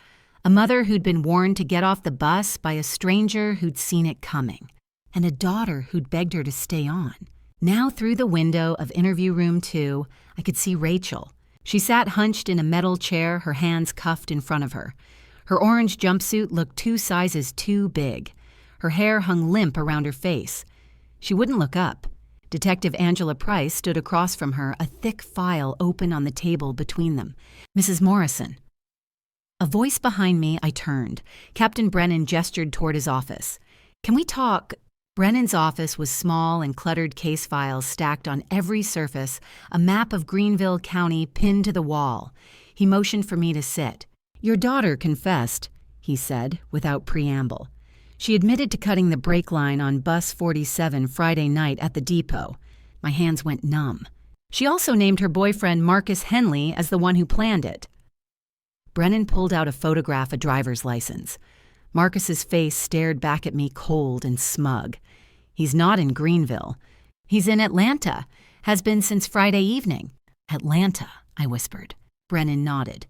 A mother who'd been warned to get off the bus by a stranger who'd seen it coming. And a daughter who'd begged her to stay on. Now through the window of interview room 2, I could see Rachel. She sat hunched in a metal chair, her hands cuffed in front of her. Her orange jumpsuit looked 2 sizes too big. Her hair hung limp around her face. She wouldn't look up. Detective Angela Price stood across from her, a thick file open on the table between them. "Mrs. Morrison." A voice behind me. I turned. Captain Brennan gestured toward his office. "Can we talk?" Brennan's office was small and cluttered case files stacked on every surface, a map of Greenville County pinned to the wall. He motioned for me to sit. "Your daughter confessed," he said, without preamble. "She admitted to cutting the brake line on Bus 47 Friday night at the depot." My hands went numb. "She also named her boyfriend Marcus Henley as the one who planned it." Brennan pulled out a photograph, a driver's license. Marcus's face stared back at me cold and smug. "He's not in Greenville. He's in Atlanta. Has been since Friday evening." "Atlanta," I whispered. Brennan nodded.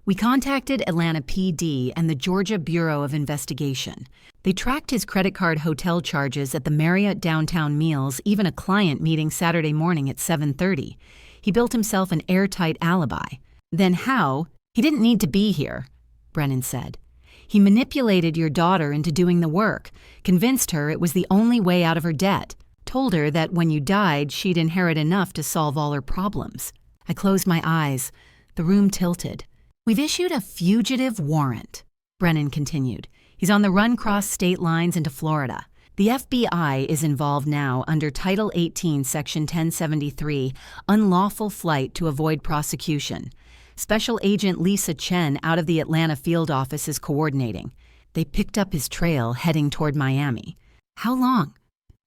"We contacted Atlanta PD and the Georgia Bureau of Investigation. They tracked his credit card hotel charges at the Marriott downtown meals, even a client meeting Saturday morning at 7:30. He built himself an airtight alibi." "Then how?" "He didn't need to be here," Brennan said. "He manipulated your daughter into doing the work, convinced her it was the only way out of her debt, told her that when you died, she'd inherit enough to solve all her problems." I closed my eyes. The room tilted. "We've issued a fugitive warrant," Brennan continued. "He's on the run cross state lines into Florida. The FBI is involved now under Title 18, Section 1073, unlawful flight to avoid prosecution. Special Agent Lisa Chen out of the Atlanta field office is coordinating. They picked up his trail heading toward Miami." "How long?"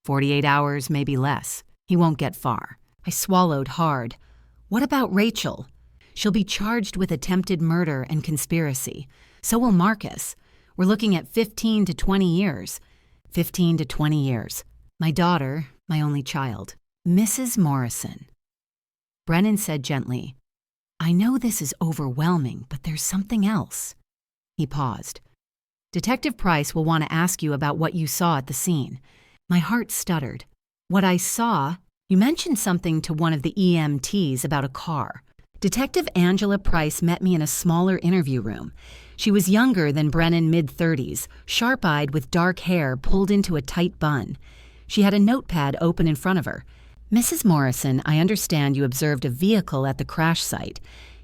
48 hours, maybe less. He won't get far." I swallowed hard. "What about Rachel?" "She'll be charged with attempted murder and conspiracy. So will Marcus. We're looking at 15 to 20 years. 15 to 20 years. My daughter, my only child." "Mrs. Morrison," Brennan said gently, "I know this is overwhelming, but there's something else." He paused. "Detective Price will want to ask you about what you saw at the scene." My heart stuttered. "What I saw?" "You mentioned something to one of the EMTs about a car." Detective Angela Price met me in a smaller interview room. She was younger than Brennan, mid-30s, sharp-eyed with dark hair pulled into a tight bun. She had a notepad open in front of her. "Mrs. Morrison, I understand you observed a vehicle at the crash site.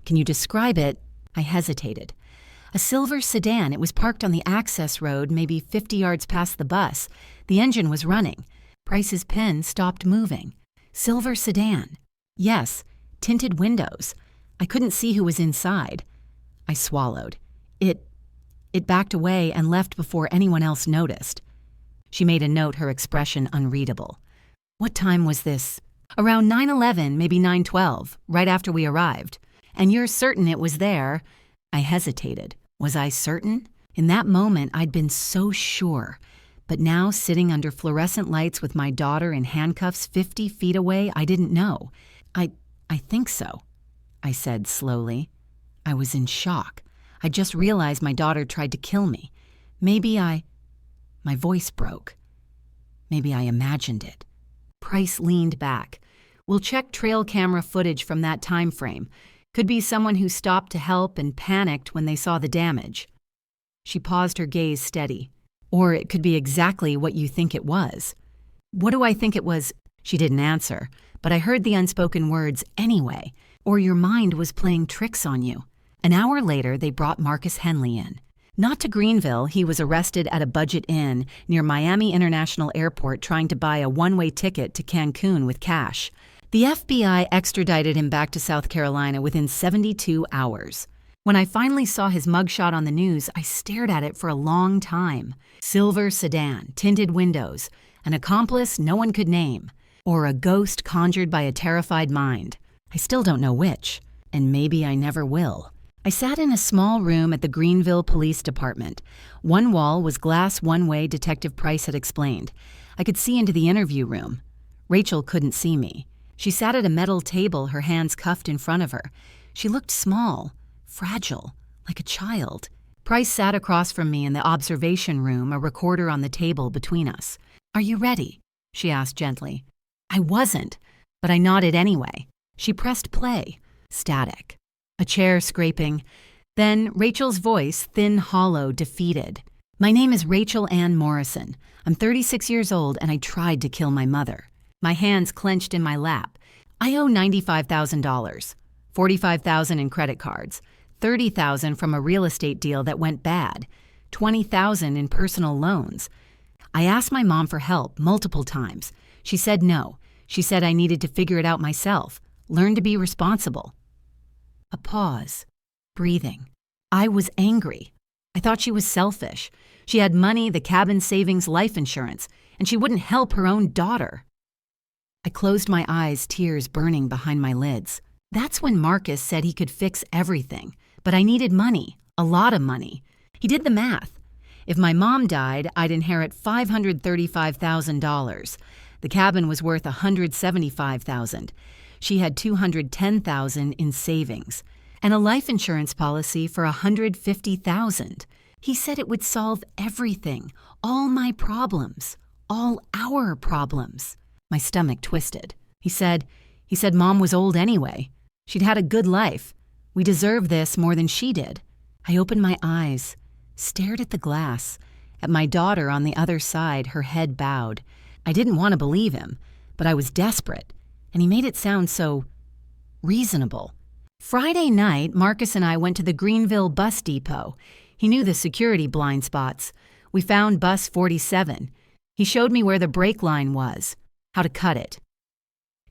Can you describe it?" I hesitated. "A silver sedan. It was parked on the access road, maybe 50 yards past the bus. The engine was running. Price's pen stopped moving. Silver sedan. Yes, tinted windows. I couldn't see who was inside." I swallowed. It backed away and left before anyone else noticed." She made a note, her expression unreadable. "What time was this?" "Around 9:11, maybe 9:12, right after we arrived." "And you're certain it was there?" I hesitated. Was I certain? In that moment, I'd been so sure. But now, sitting under fluorescent lights with my daughter in handcuffs 50 feet away, I didn't know. I think so," I said slowly. I was in shock. I just realized my daughter tried to kill me. My voice broke. Maybe I imagined it. Price leaned back. "We'll check trail camera footage from that time frame. Could be someone who stopped to help and panicked when they saw the damage." She paused, her gaze steady. "Or it could be exactly what you think it was." "What do I think it was?" She didn't answer, but I heard the unspoken words anyway. "Or your mind was playing tricks on you." An hour later, they brought Marcus Henley in. Not to Greenville. He was arrested at a budget inn near Miami International Airport trying to buy a one-way ticket to Cancun with cash. The FBI extradited him back to South Carolina within 72 hours. When I finally saw his mugshot on the news, I stared at it for a long time. Silver sedan, tinted windows, an accomplice no one could name, or a ghost conjured by a terrified mind. I still don't know which, and maybe I never will. I sat in a small room at the Greenville Police Department. One wall was glass one-way, Detective Price had explained. I could see into the interview room. Rachel couldn't see me. She sat at a metal table, her hands cuffed in front of her. She looked small, fragile, like a child. Price sat across from me in the observation room, a recorder on the table between us. "Are you ready?" she asked gently. I wasn't, but I nodded anyway. She pressed play. Static. A chair scraping. Then Rachel's voice, thin, hollow, defeated. "My name is Rachel Ann Morrison. I'm 36 years old and I tried to kill my mother." My hands clenched in my lap. I owe $95,000, $45,000 in credit cards, $30,000 from a real estate deal that went bad, $20,000 in personal loans. I asked my mom for help multiple times. She said no. She said I needed to figure it out myself, learn to be responsible. A pause. Breathing. I was angry. I thought she was selfish. She had money, the cabin savings, life insurance, and she wouldn't help her own daughter. I closed my eyes, tears burning behind my lids. That's when Marcus said he could fix everything, but I needed money, a lot of money. He did the math. If my mom died, I'd inherit $535,000. The cabin was worth $175,000. She had $210,000 in savings and a life insurance policy for $150,000. He said it would solve everything, all my problems, all our problems. My stomach twisted. He said Mom was old anyway. She'd had a good life. We deserve this more than she did. I opened my eyes, stared at the glass, at my daughter on the other side, her head bowed. I didn't want to believe him, but I was desperate, and he made it sound so reasonable. Friday night, Marcus and I went to the Greenville bus depot. He knew the security blind spots. We found bus 47. He showed me where the brake line was, how to cut it.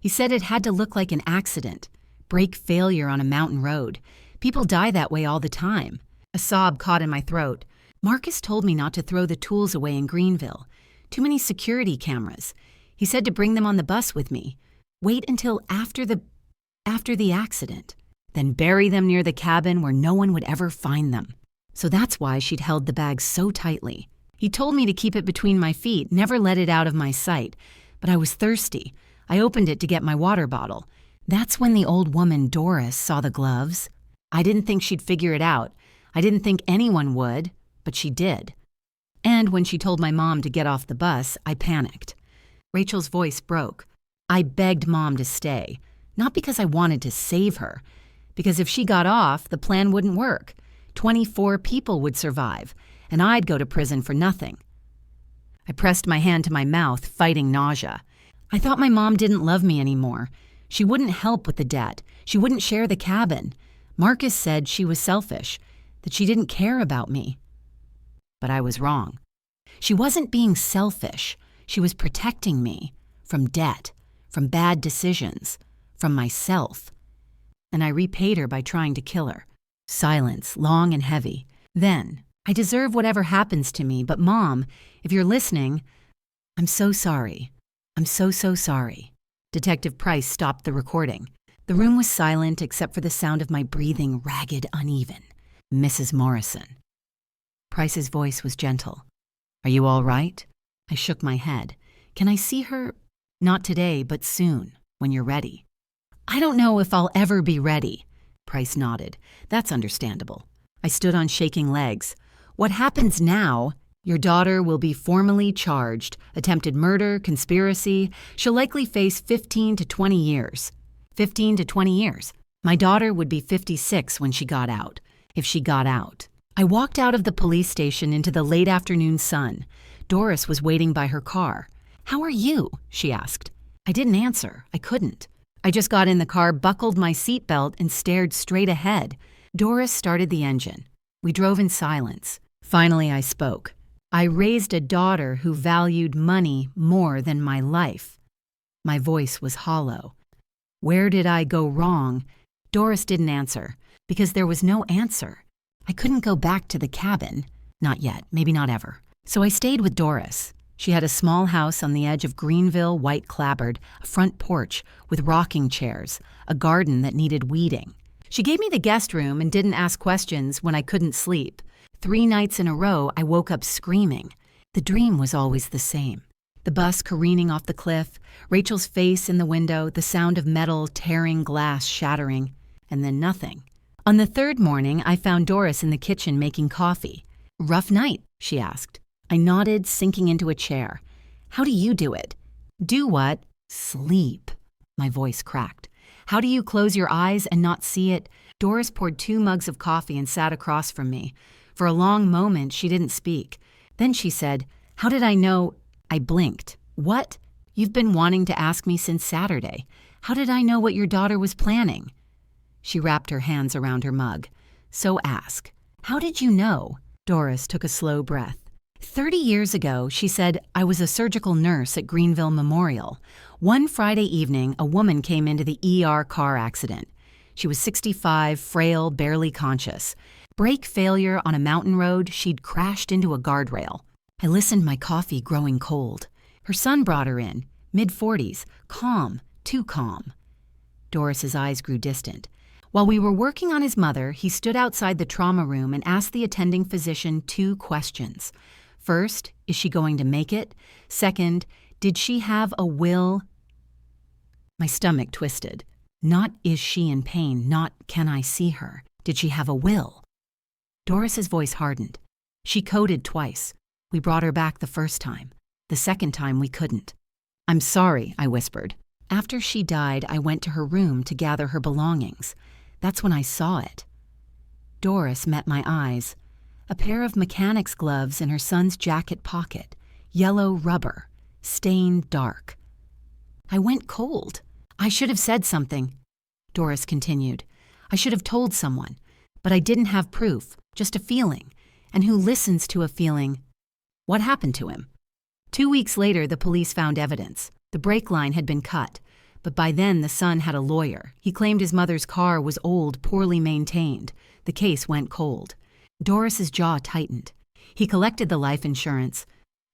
He said it had to look like an accident, brake failure on a mountain road. People die that way all the time. A sob caught in my throat. Marcus told me not to throw the tools away in Greenville. Too many security cameras. He said to bring them on the bus with me. Wait until after the accident. Then bury them near the cabin where no one would ever find them. So that's why she'd held the bag so tightly. He told me to keep it between my feet, never let it out of my sight. But I was thirsty. I opened it to get my water bottle. That's when the old woman, Doris, saw the gloves. I didn't think she'd figure it out. I didn't think anyone would, but she did. And when she told my mom to get off the bus, I panicked. Rachel's voice broke. I begged Mom to stay, not because I wanted to save her, because if she got off, the plan wouldn't work. 24 people would survive, and I'd go to prison for nothing. I pressed my hand to my mouth, fighting nausea. I thought my mom didn't love me anymore. She wouldn't help with the debt. She wouldn't share the cabin. Marcus said she was selfish, that she didn't care about me. But I was wrong. She wasn't being selfish. She was protecting me from debt, from bad decisions, from myself. And I repaid her by trying to kill her. Silence, long and heavy. Then, I deserve whatever happens to me, but Mom, if you're listening, I'm so sorry. I'm so sorry. Detective Price stopped the recording. The room was silent except for the sound of my breathing, ragged, uneven. Mrs. Morrison. Price's voice was gentle. Are you all right? I shook my head. Can I see her? Not today, but soon, when you're ready. I don't know if I'll ever be ready. Price nodded. That's understandable. I stood on shaking legs. What happens now? Your daughter will be formally charged. Attempted murder, conspiracy. She'll likely face 15 to 20 years. 15 to 20 years. My daughter would be 56 when she got out. If she got out. I walked out of the police station into the late afternoon sun. Doris was waiting by her car. How are you? She asked. I didn't answer. I couldn't. I just got in the car, buckled my seatbelt, and stared straight ahead. Doris started the engine. We drove in silence. Finally, I spoke. I raised a daughter who valued money more than my life. My voice was hollow. Where did I go wrong? Doris didn't answer, because there was no answer. I couldn't go back to the cabin. Not yet, maybe not ever. So I stayed with Doris. She had a small house on the edge of Greenville, white clapboard, a front porch with rocking chairs, a garden that needed weeding. She gave me the guest room and didn't ask questions when I couldn't sleep. 3 nights in a row, I woke up screaming. The dream was always the same. The bus careening off the cliff, Rachel's face in the window, the sound of metal tearing glass shattering, and then nothing. On the 3rd morning, I found Doris in the kitchen making coffee. Rough night, she asked. I nodded, sinking into a chair. How do you do it? Do what? Sleep. My voice cracked. How do you close your eyes and not see it? Doris poured 2 mugs of coffee and sat across from me. For a long moment, she didn't speak. Then she said, How did I know? I blinked. What? You've been wanting to ask me since Saturday. How did I know what your daughter was planning?" She wrapped her hands around her mug. "So ask. How did you know?" Doris took a slow breath. 30 years ago, she said, I was a surgical nurse at Greenville Memorial. One Friday evening, a woman came into the ER car accident. She was 65, frail, barely conscious. Brake failure on a mountain road, she'd crashed into a guardrail. I listened, my coffee growing cold. Her son brought her in, mid-40s, calm, too calm. Doris's eyes grew distant. While we were working on his mother, he stood outside the trauma room and asked the attending physician 2 questions. First, is she going to make it? Second, did she have a will? My stomach twisted. Not is she in pain, not can I see her. Did she have a will? Doris's voice hardened. She coded twice. We brought her back the first time. The second time we couldn't. I'm sorry, I whispered. After she died, I went to her room to gather her belongings. That's when I saw it. Doris met my eyes. A pair of mechanic's gloves in her son's jacket pocket. Yellow rubber. Stained dark. I went cold. I should have said something. Doris continued. I should have told someone. But I didn't have proof, just a feeling. And who listens to a feeling? What happened to him? 2 weeks later, the police found evidence. The brake line had been cut. But by then, the son had a lawyer. He claimed his mother's car was old, poorly maintained. The case went cold. Doris's jaw tightened. He collected the life insurance,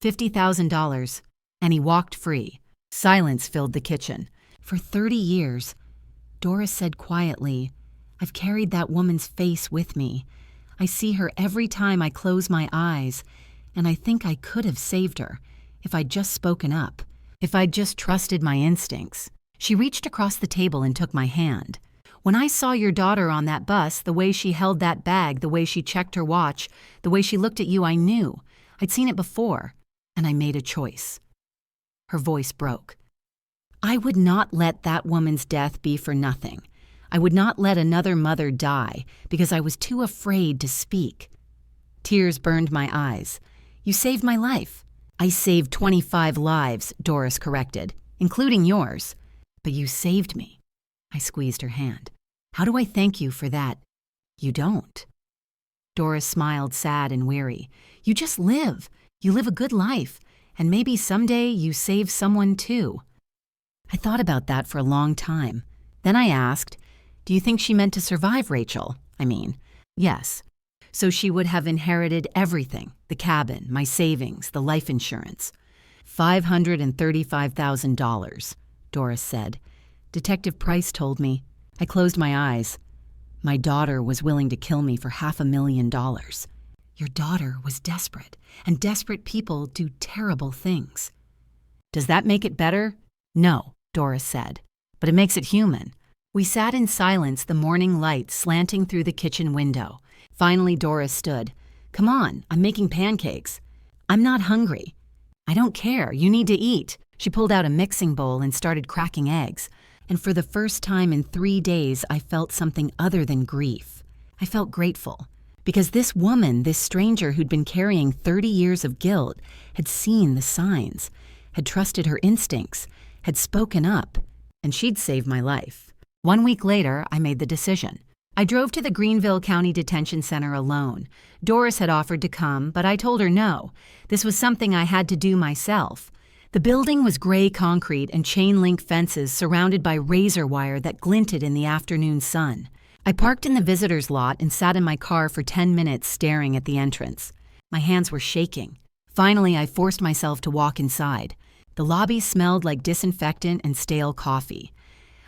$50,000, and he walked free. Silence filled the kitchen. For 30 years, Doris said quietly, I've carried that woman's face with me. I see her every time I close my eyes, and I think I could have saved her if I'd just spoken up, if I'd just trusted my instincts. She reached across the table and took my hand. When I saw your daughter on that bus, the way she held that bag, the way she checked her watch, the way she looked at you, I knew. I'd seen it before, and I made a choice. Her voice broke. I would not let that woman's death be for nothing. I would not let another mother die because I was too afraid to speak. Tears burned my eyes. You saved my life. I saved 25 lives, Doris corrected, including yours. But you saved me. I squeezed her hand. How do I thank you for that? You don't. Doris smiled, sad and weary. You just live. You live a good life. And maybe someday you save someone too. I thought about that for a long time. Then I asked, do you think she meant to survive Rachel? Yes. So she would have inherited everything, the cabin, my savings, the life insurance. $535,000, Doris said. Detective Price told me. I closed my eyes. My daughter was willing to kill me for $500,000. Your daughter was desperate, and desperate people do terrible things. Does that make it better? No, Doris said, but it makes it human. We sat in silence, the morning light slanting through the kitchen window. Finally, Doris stood. Come on, I'm making pancakes. I'm not hungry. I don't care, you need to eat. She pulled out a mixing bowl and started cracking eggs. And for the first time in 3 days, I felt something other than grief. I felt grateful. Because this woman, this stranger who'd been carrying 30 years of guilt, had seen the signs, had trusted her instincts, had spoken up, and she'd saved my life. 1 week later, I made the decision. I drove to the Greenville County Detention Center alone. Doris had offered to come, but I told her no. This was something I had to do myself. The building was gray concrete and chain-link fences surrounded by razor wire that glinted in the afternoon sun. I parked in the visitor's lot and sat in my car for 10 minutes staring at the entrance. My hands were shaking. Finally, I forced myself to walk inside. The lobby smelled like disinfectant and stale coffee.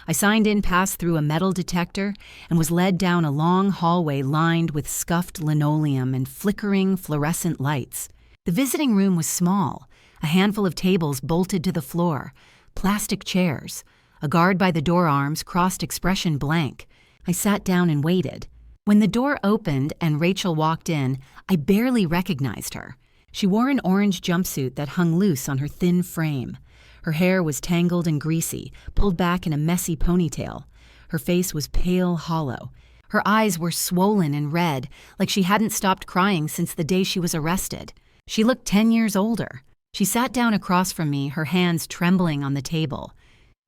I signed in, passed through a metal detector, and was led down a long hallway lined with scuffed linoleum and flickering fluorescent lights. The visiting room was small. A handful of tables bolted to the floor, plastic chairs. A guard by the door arms, crossed expression blank. I sat down and waited. When the door opened and Rachel walked in, I barely recognized her. She wore an orange jumpsuit that hung loose on her thin frame. Her hair was tangled and greasy, pulled back in a messy ponytail. Her face was pale, hollow. Her eyes were swollen and red, like she hadn't stopped crying since the day she was arrested. She looked 10 years older. She sat down across from me, her hands trembling on the table.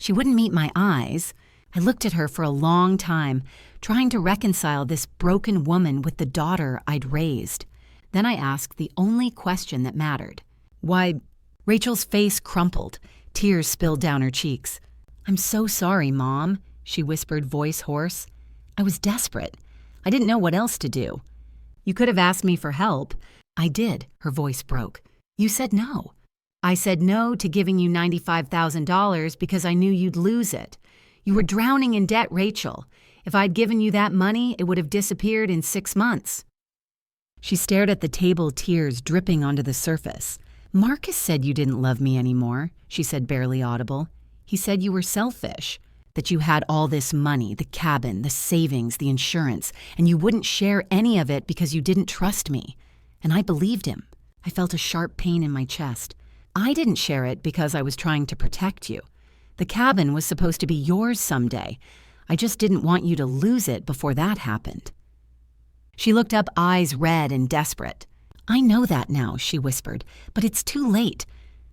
She wouldn't meet my eyes. I looked at her for a long time, trying to reconcile this broken woman with the daughter I'd raised. Then I asked the only question that mattered. "Why?" Rachel's face crumpled. Tears spilled down her cheeks. "I'm so sorry, Mom," she whispered, voice hoarse. I was desperate. I didn't know what else to do. "You could have asked me for help." "I did," her voice broke. "You said no." "I said no to giving you $95,000 because I knew you'd lose it. You were drowning in debt, Rachel. If I'd given you that money, it would have disappeared in 6 months." She stared at the table, tears dripping onto the surface. "Marcus said you didn't love me anymore," she said, barely audible. "He said you were selfish, that you had all this money, the cabin, the savings, the insurance, and you wouldn't share any of it because you didn't trust me. And I believed him." I felt a sharp pain in my chest. "I didn't share it because I was trying to protect you. The cabin was supposed to be yours someday. I just didn't want you to lose it before that happened." She looked up, eyes red and desperate. "I know that now," she whispered, "but it's too late."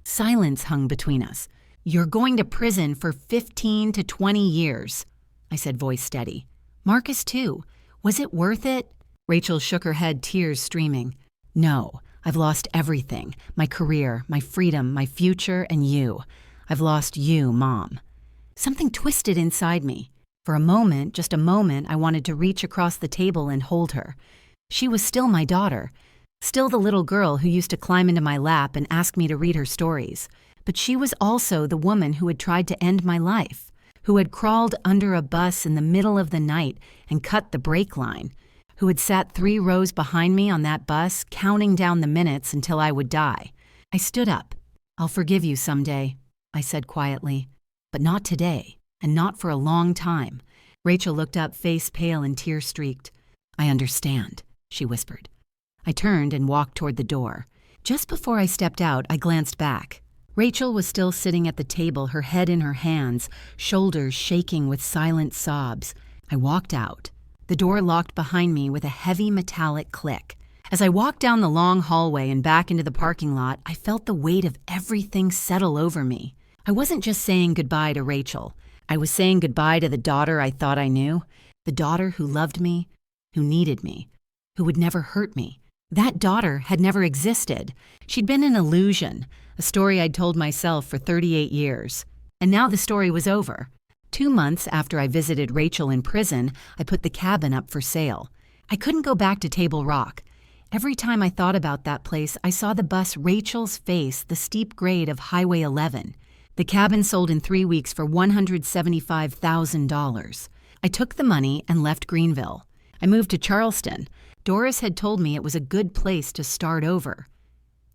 Silence hung between us. "You're going to prison for 15 to 20 years, I said, voice steady. "Marcus, too. Was it worth it?" Rachel shook her head, tears streaming. "No, I've lost everything. My career, my freedom, my future, and you. I've lost you, Mom." Something twisted inside me. For a moment, just a moment, I wanted to reach across the table and hold her. She was still my daughter, still the little girl who used to climb into my lap and ask me to read her stories. But she was also the woman who had tried to end my life, who had crawled under a bus in the middle of the night and cut the brake line, who had sat 3 rows behind me on that bus, counting down the minutes until I would die. I stood up. "I'll forgive you someday," I said quietly, "but not today, and not for a long time." Rachel looked up, face pale and tear-streaked. "I understand," she whispered. I turned and walked toward the door. Just before I stepped out, I glanced back. Rachel was still sitting at the table, her head in her hands, shoulders shaking with silent sobs. I walked out. The door locked behind me with a heavy metallic click. As I walked down the long hallway and back into the parking lot, I felt the weight of everything settle over me. I wasn't just saying goodbye to Rachel. I was saying goodbye to the daughter I thought I knew, the daughter who loved me, who needed me, who would never hurt me. That daughter had never existed. She'd been an illusion, a story I'd told myself for 38 years. And now the story was over. 2 months after I visited Rachel in prison, I put the cabin up for sale. I couldn't go back to Table Rock. Every time I thought about that place, I saw the bus Rachel's face the steep grade of Highway 11. The cabin sold in 3 weeks for $175,000. I took the money and left Greenville. I moved to Charleston. Doris had told me it was a good place to start over.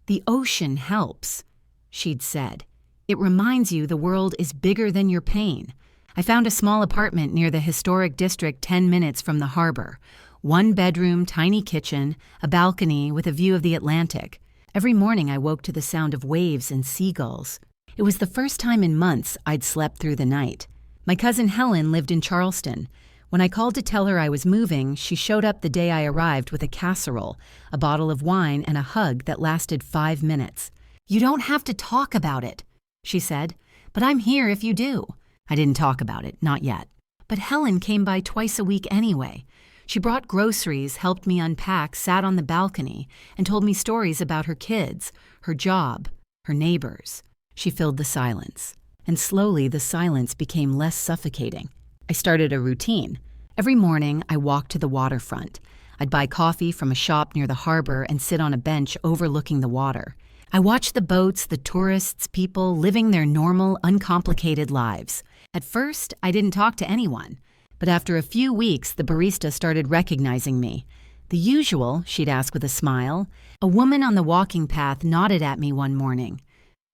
"The ocean helps," she'd said. "It reminds you the world is bigger than your pain." I found a small apartment near the historic district 10 minutes from the harbor. 1 bedroom, tiny kitchen, a balcony with a view of the Atlantic. Every morning I woke to the sound of waves and seagulls. It was the first time in months I'd slept through the night. My cousin Helen lived in Charleston. When I called to tell her I was moving, she showed up the day I arrived with a casserole, a bottle of wine, and a hug that lasted 5 minutes. "You don't have to talk about it," she said, "but I'm here if you do." I didn't talk about it, not yet. But Helen came by twice a week anyway. She brought groceries, helped me unpack, sat on the balcony, and told me stories about her kids, her job, her neighbors. She filled the silence. And slowly the silence became less suffocating. I started a routine. Every morning, I walked to the waterfront. I'd buy coffee from a shop near the harbor and sit on a bench overlooking the water. I watched the boats, the tourists, people living their normal, uncomplicated lives. At first, I didn't talk to anyone. But after a few weeks, the barista started recognizing me. "The usual," she'd ask with a smile. A woman on the walking path nodded at me one morning.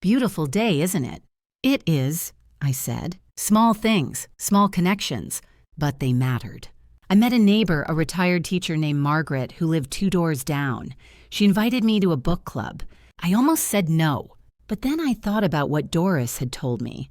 "Beautiful day, isn't it?" "It is," I said. Small things, small connections, but they mattered. I met a neighbor, a retired teacher named Margaret, who lived 2 doors down. She invited me to a book club. I almost said no, but then I thought about what Doris had told me.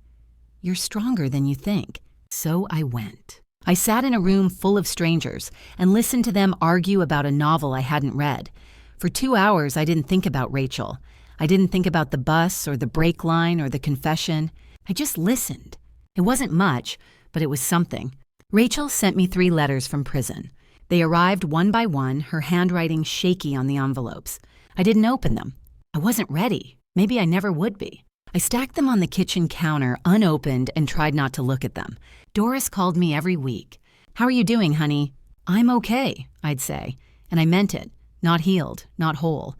"You're stronger than you think." So I went. I sat in a room full of strangers and listened to them argue about a novel I hadn't read. For 2 hours, I didn't think about Rachel. I didn't think about the bus or the brake line or the confession. I just listened. It wasn't much, but it was something. Rachel sent me 3 letters from prison. They arrived one by one, her handwriting shaky on the envelopes. I didn't open them. I wasn't ready. Maybe I never would be. I stacked them on the kitchen counter, unopened, and tried not to look at them. Doris called me every week. "How are you doing, honey?" "I'm okay," I'd say. And I meant it. Not healed, not whole,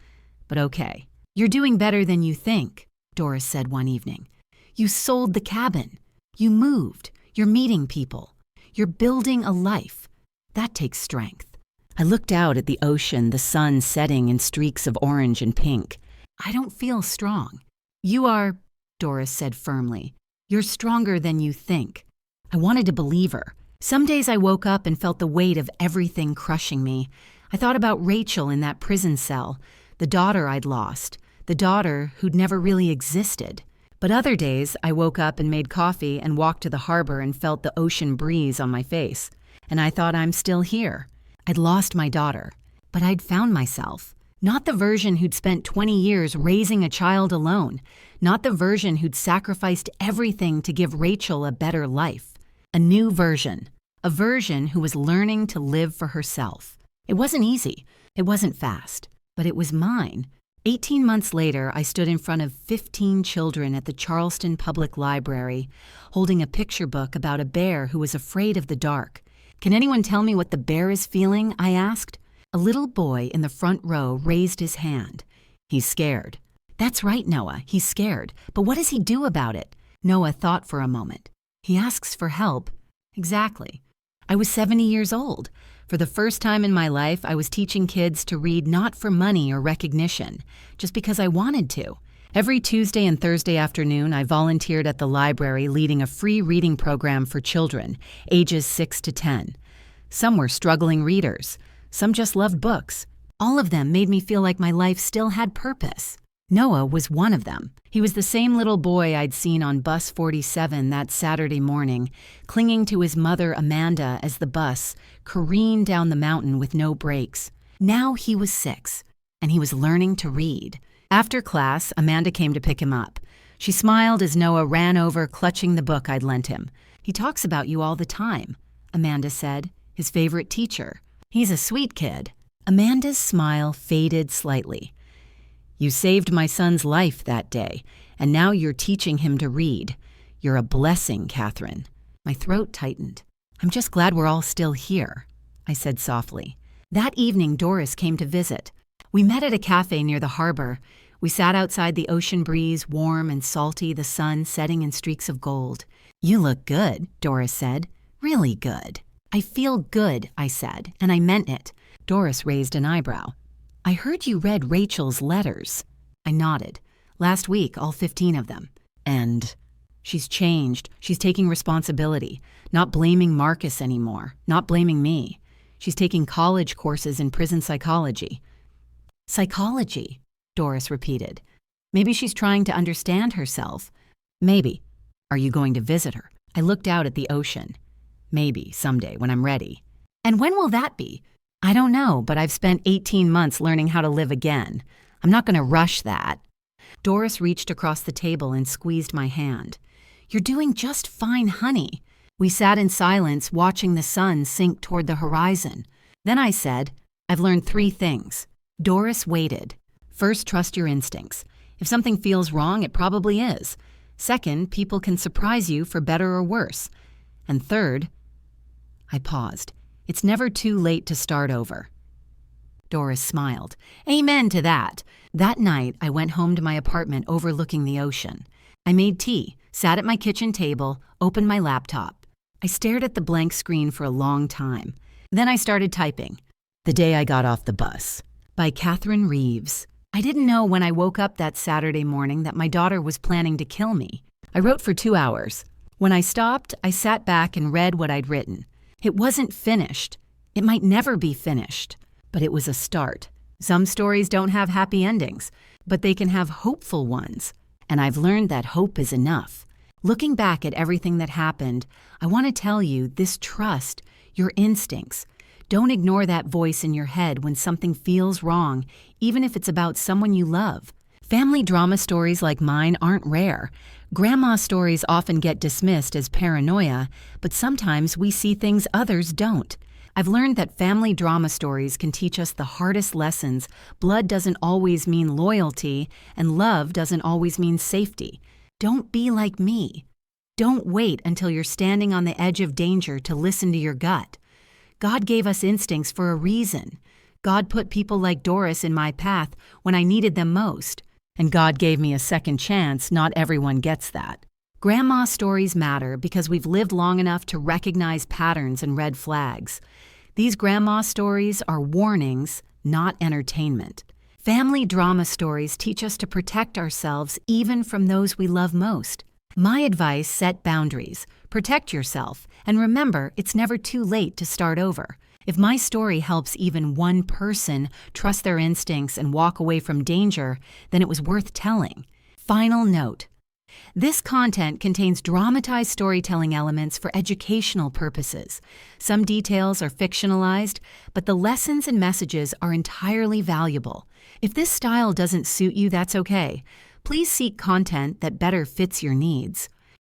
but okay. "You're doing better than you think," Doris said one evening. "You sold the cabin. You moved. You're meeting people. You're building a life. That takes strength." I looked out at the ocean, the sun setting in streaks of orange and pink. "I don't feel strong." "You are," Doris said firmly. "You're stronger than you think." I wanted to believe her. Some days I woke up and felt the weight of everything crushing me. I thought about Rachel in that prison cell, the daughter I'd lost, the daughter who'd never really existed. But other days, I woke up and made coffee and walked to the harbor and felt the ocean breeze on my face. And I thought, I'm still here. I'd lost my daughter, but I'd found myself. Not the version who'd spent 20 years raising a child alone. Not the version who'd sacrificed everything to give Rachel a better life. A new version. A version who was learning to live for herself. It wasn't easy. It wasn't fast. But it was mine. 18 months later, I stood in front of 15 children at the Charleston Public Library, holding a picture book about a bear who was afraid of the dark. "Can anyone tell me what the bear is feeling?" I asked. A little boy in the front row raised his hand. "He's scared." "That's right, Noah, he's scared. But what does he do about it?" Noah thought for a moment. "He asks for help." Exactly. I was 70 years old. For the first time in my life, I was teaching kids to read not for money or recognition, just because I wanted to. Every Tuesday and Thursday afternoon, I volunteered at the library leading a free reading program for children, ages 6 to 10. Some were struggling readers. Some just loved books. All of them made me feel like my life still had purpose. Noah was one of them. He was the same little boy I'd seen on Bus 47 that Saturday morning, clinging to his mother Amanda as the bus careened down the mountain with no brakes. Now he was 6, and he was learning to read. After class, Amanda came to pick him up. She smiled as Noah ran over, clutching the book I'd lent him. "He talks about you all the time," Amanda said, "his favorite teacher. He's a sweet kid." Amanda's smile faded slightly. "You saved my son's life that day, and now you're teaching him to read. You're a blessing, Catherine." My throat tightened. "I'm just glad we're all still here," I said softly. That evening, Doris came to visit. We met at a cafe near the harbor. We sat outside the ocean breeze, warm and salty, the sun setting in streaks of gold. "You look good," Doris said. "Really good." "I feel good," I said, and I meant it. Doris raised an eyebrow. "I heard you read Rachel's letters." I nodded. "Last week, all 15 of them. And she's changed. She's taking responsibility, not blaming Marcus anymore, not blaming me. She's taking college courses in prison psychology." "Psychology," Doris repeated. "Maybe she's trying to understand herself." "Maybe. Are you going to visit her?" I looked out at the ocean. "Maybe, someday, when I'm ready." "And when will that be?" "I don't know, but I've spent 18 months learning how to live again. I'm not going to rush that." Doris reached across the table and squeezed my hand. "You're doing just fine, honey." We sat in silence, watching the sun sink toward the horizon. Then I said, "I've learned 3 things." Doris waited. "First, trust your instincts. If something feels wrong, it probably is. Second, people can surprise you for better or worse. And third," I paused, "it's never too late to start over." Doris smiled. "Amen to that." That night, I went home to my apartment overlooking the ocean. I made tea, sat at my kitchen table, opened my laptop. I stared at the blank screen for a long time. Then I started typing. "The Day I Got Off the Bus" by Catherine Reeves. I didn't know when I woke up that Saturday morning that my daughter was planning to kill me. I wrote for 2 hours. When I stopped, I sat back and read what I'd written. It wasn't finished. It might never be finished. But it was a start. Some stories don't have happy endings, but they can have hopeful ones. And I've learned that hope is enough. Looking back at everything that happened, I want to tell you this: trust your instincts. Don't ignore that voice in your head when something feels wrong, even if it's about someone you love. Family drama stories like mine aren't rare. Grandma stories often get dismissed as paranoia, but sometimes we see things others don't. I've learned that family drama stories can teach us the hardest lessons. Blood doesn't always mean loyalty, and love doesn't always mean safety. Don't be like me. Don't wait until you're standing on the edge of danger to listen to your gut. God gave us instincts for a reason. God put people like Doris in my path when I needed them most. And God gave me a second chance. Not everyone gets that. Grandma stories matter because we've lived long enough to recognize patterns and red flags. These grandma stories are warnings, not entertainment. Family drama stories teach us to protect ourselves even from those we love most. My advice: set boundaries, protect yourself, and remember, it's never too late to start over. If my story helps even one person trust their instincts and walk away from danger, then it was worth telling. Final note: this content contains dramatized storytelling elements for educational purposes. Some details are fictionalized, but the lessons and messages are entirely valuable. If this style doesn't suit you, that's okay. Please seek content that better fits your needs.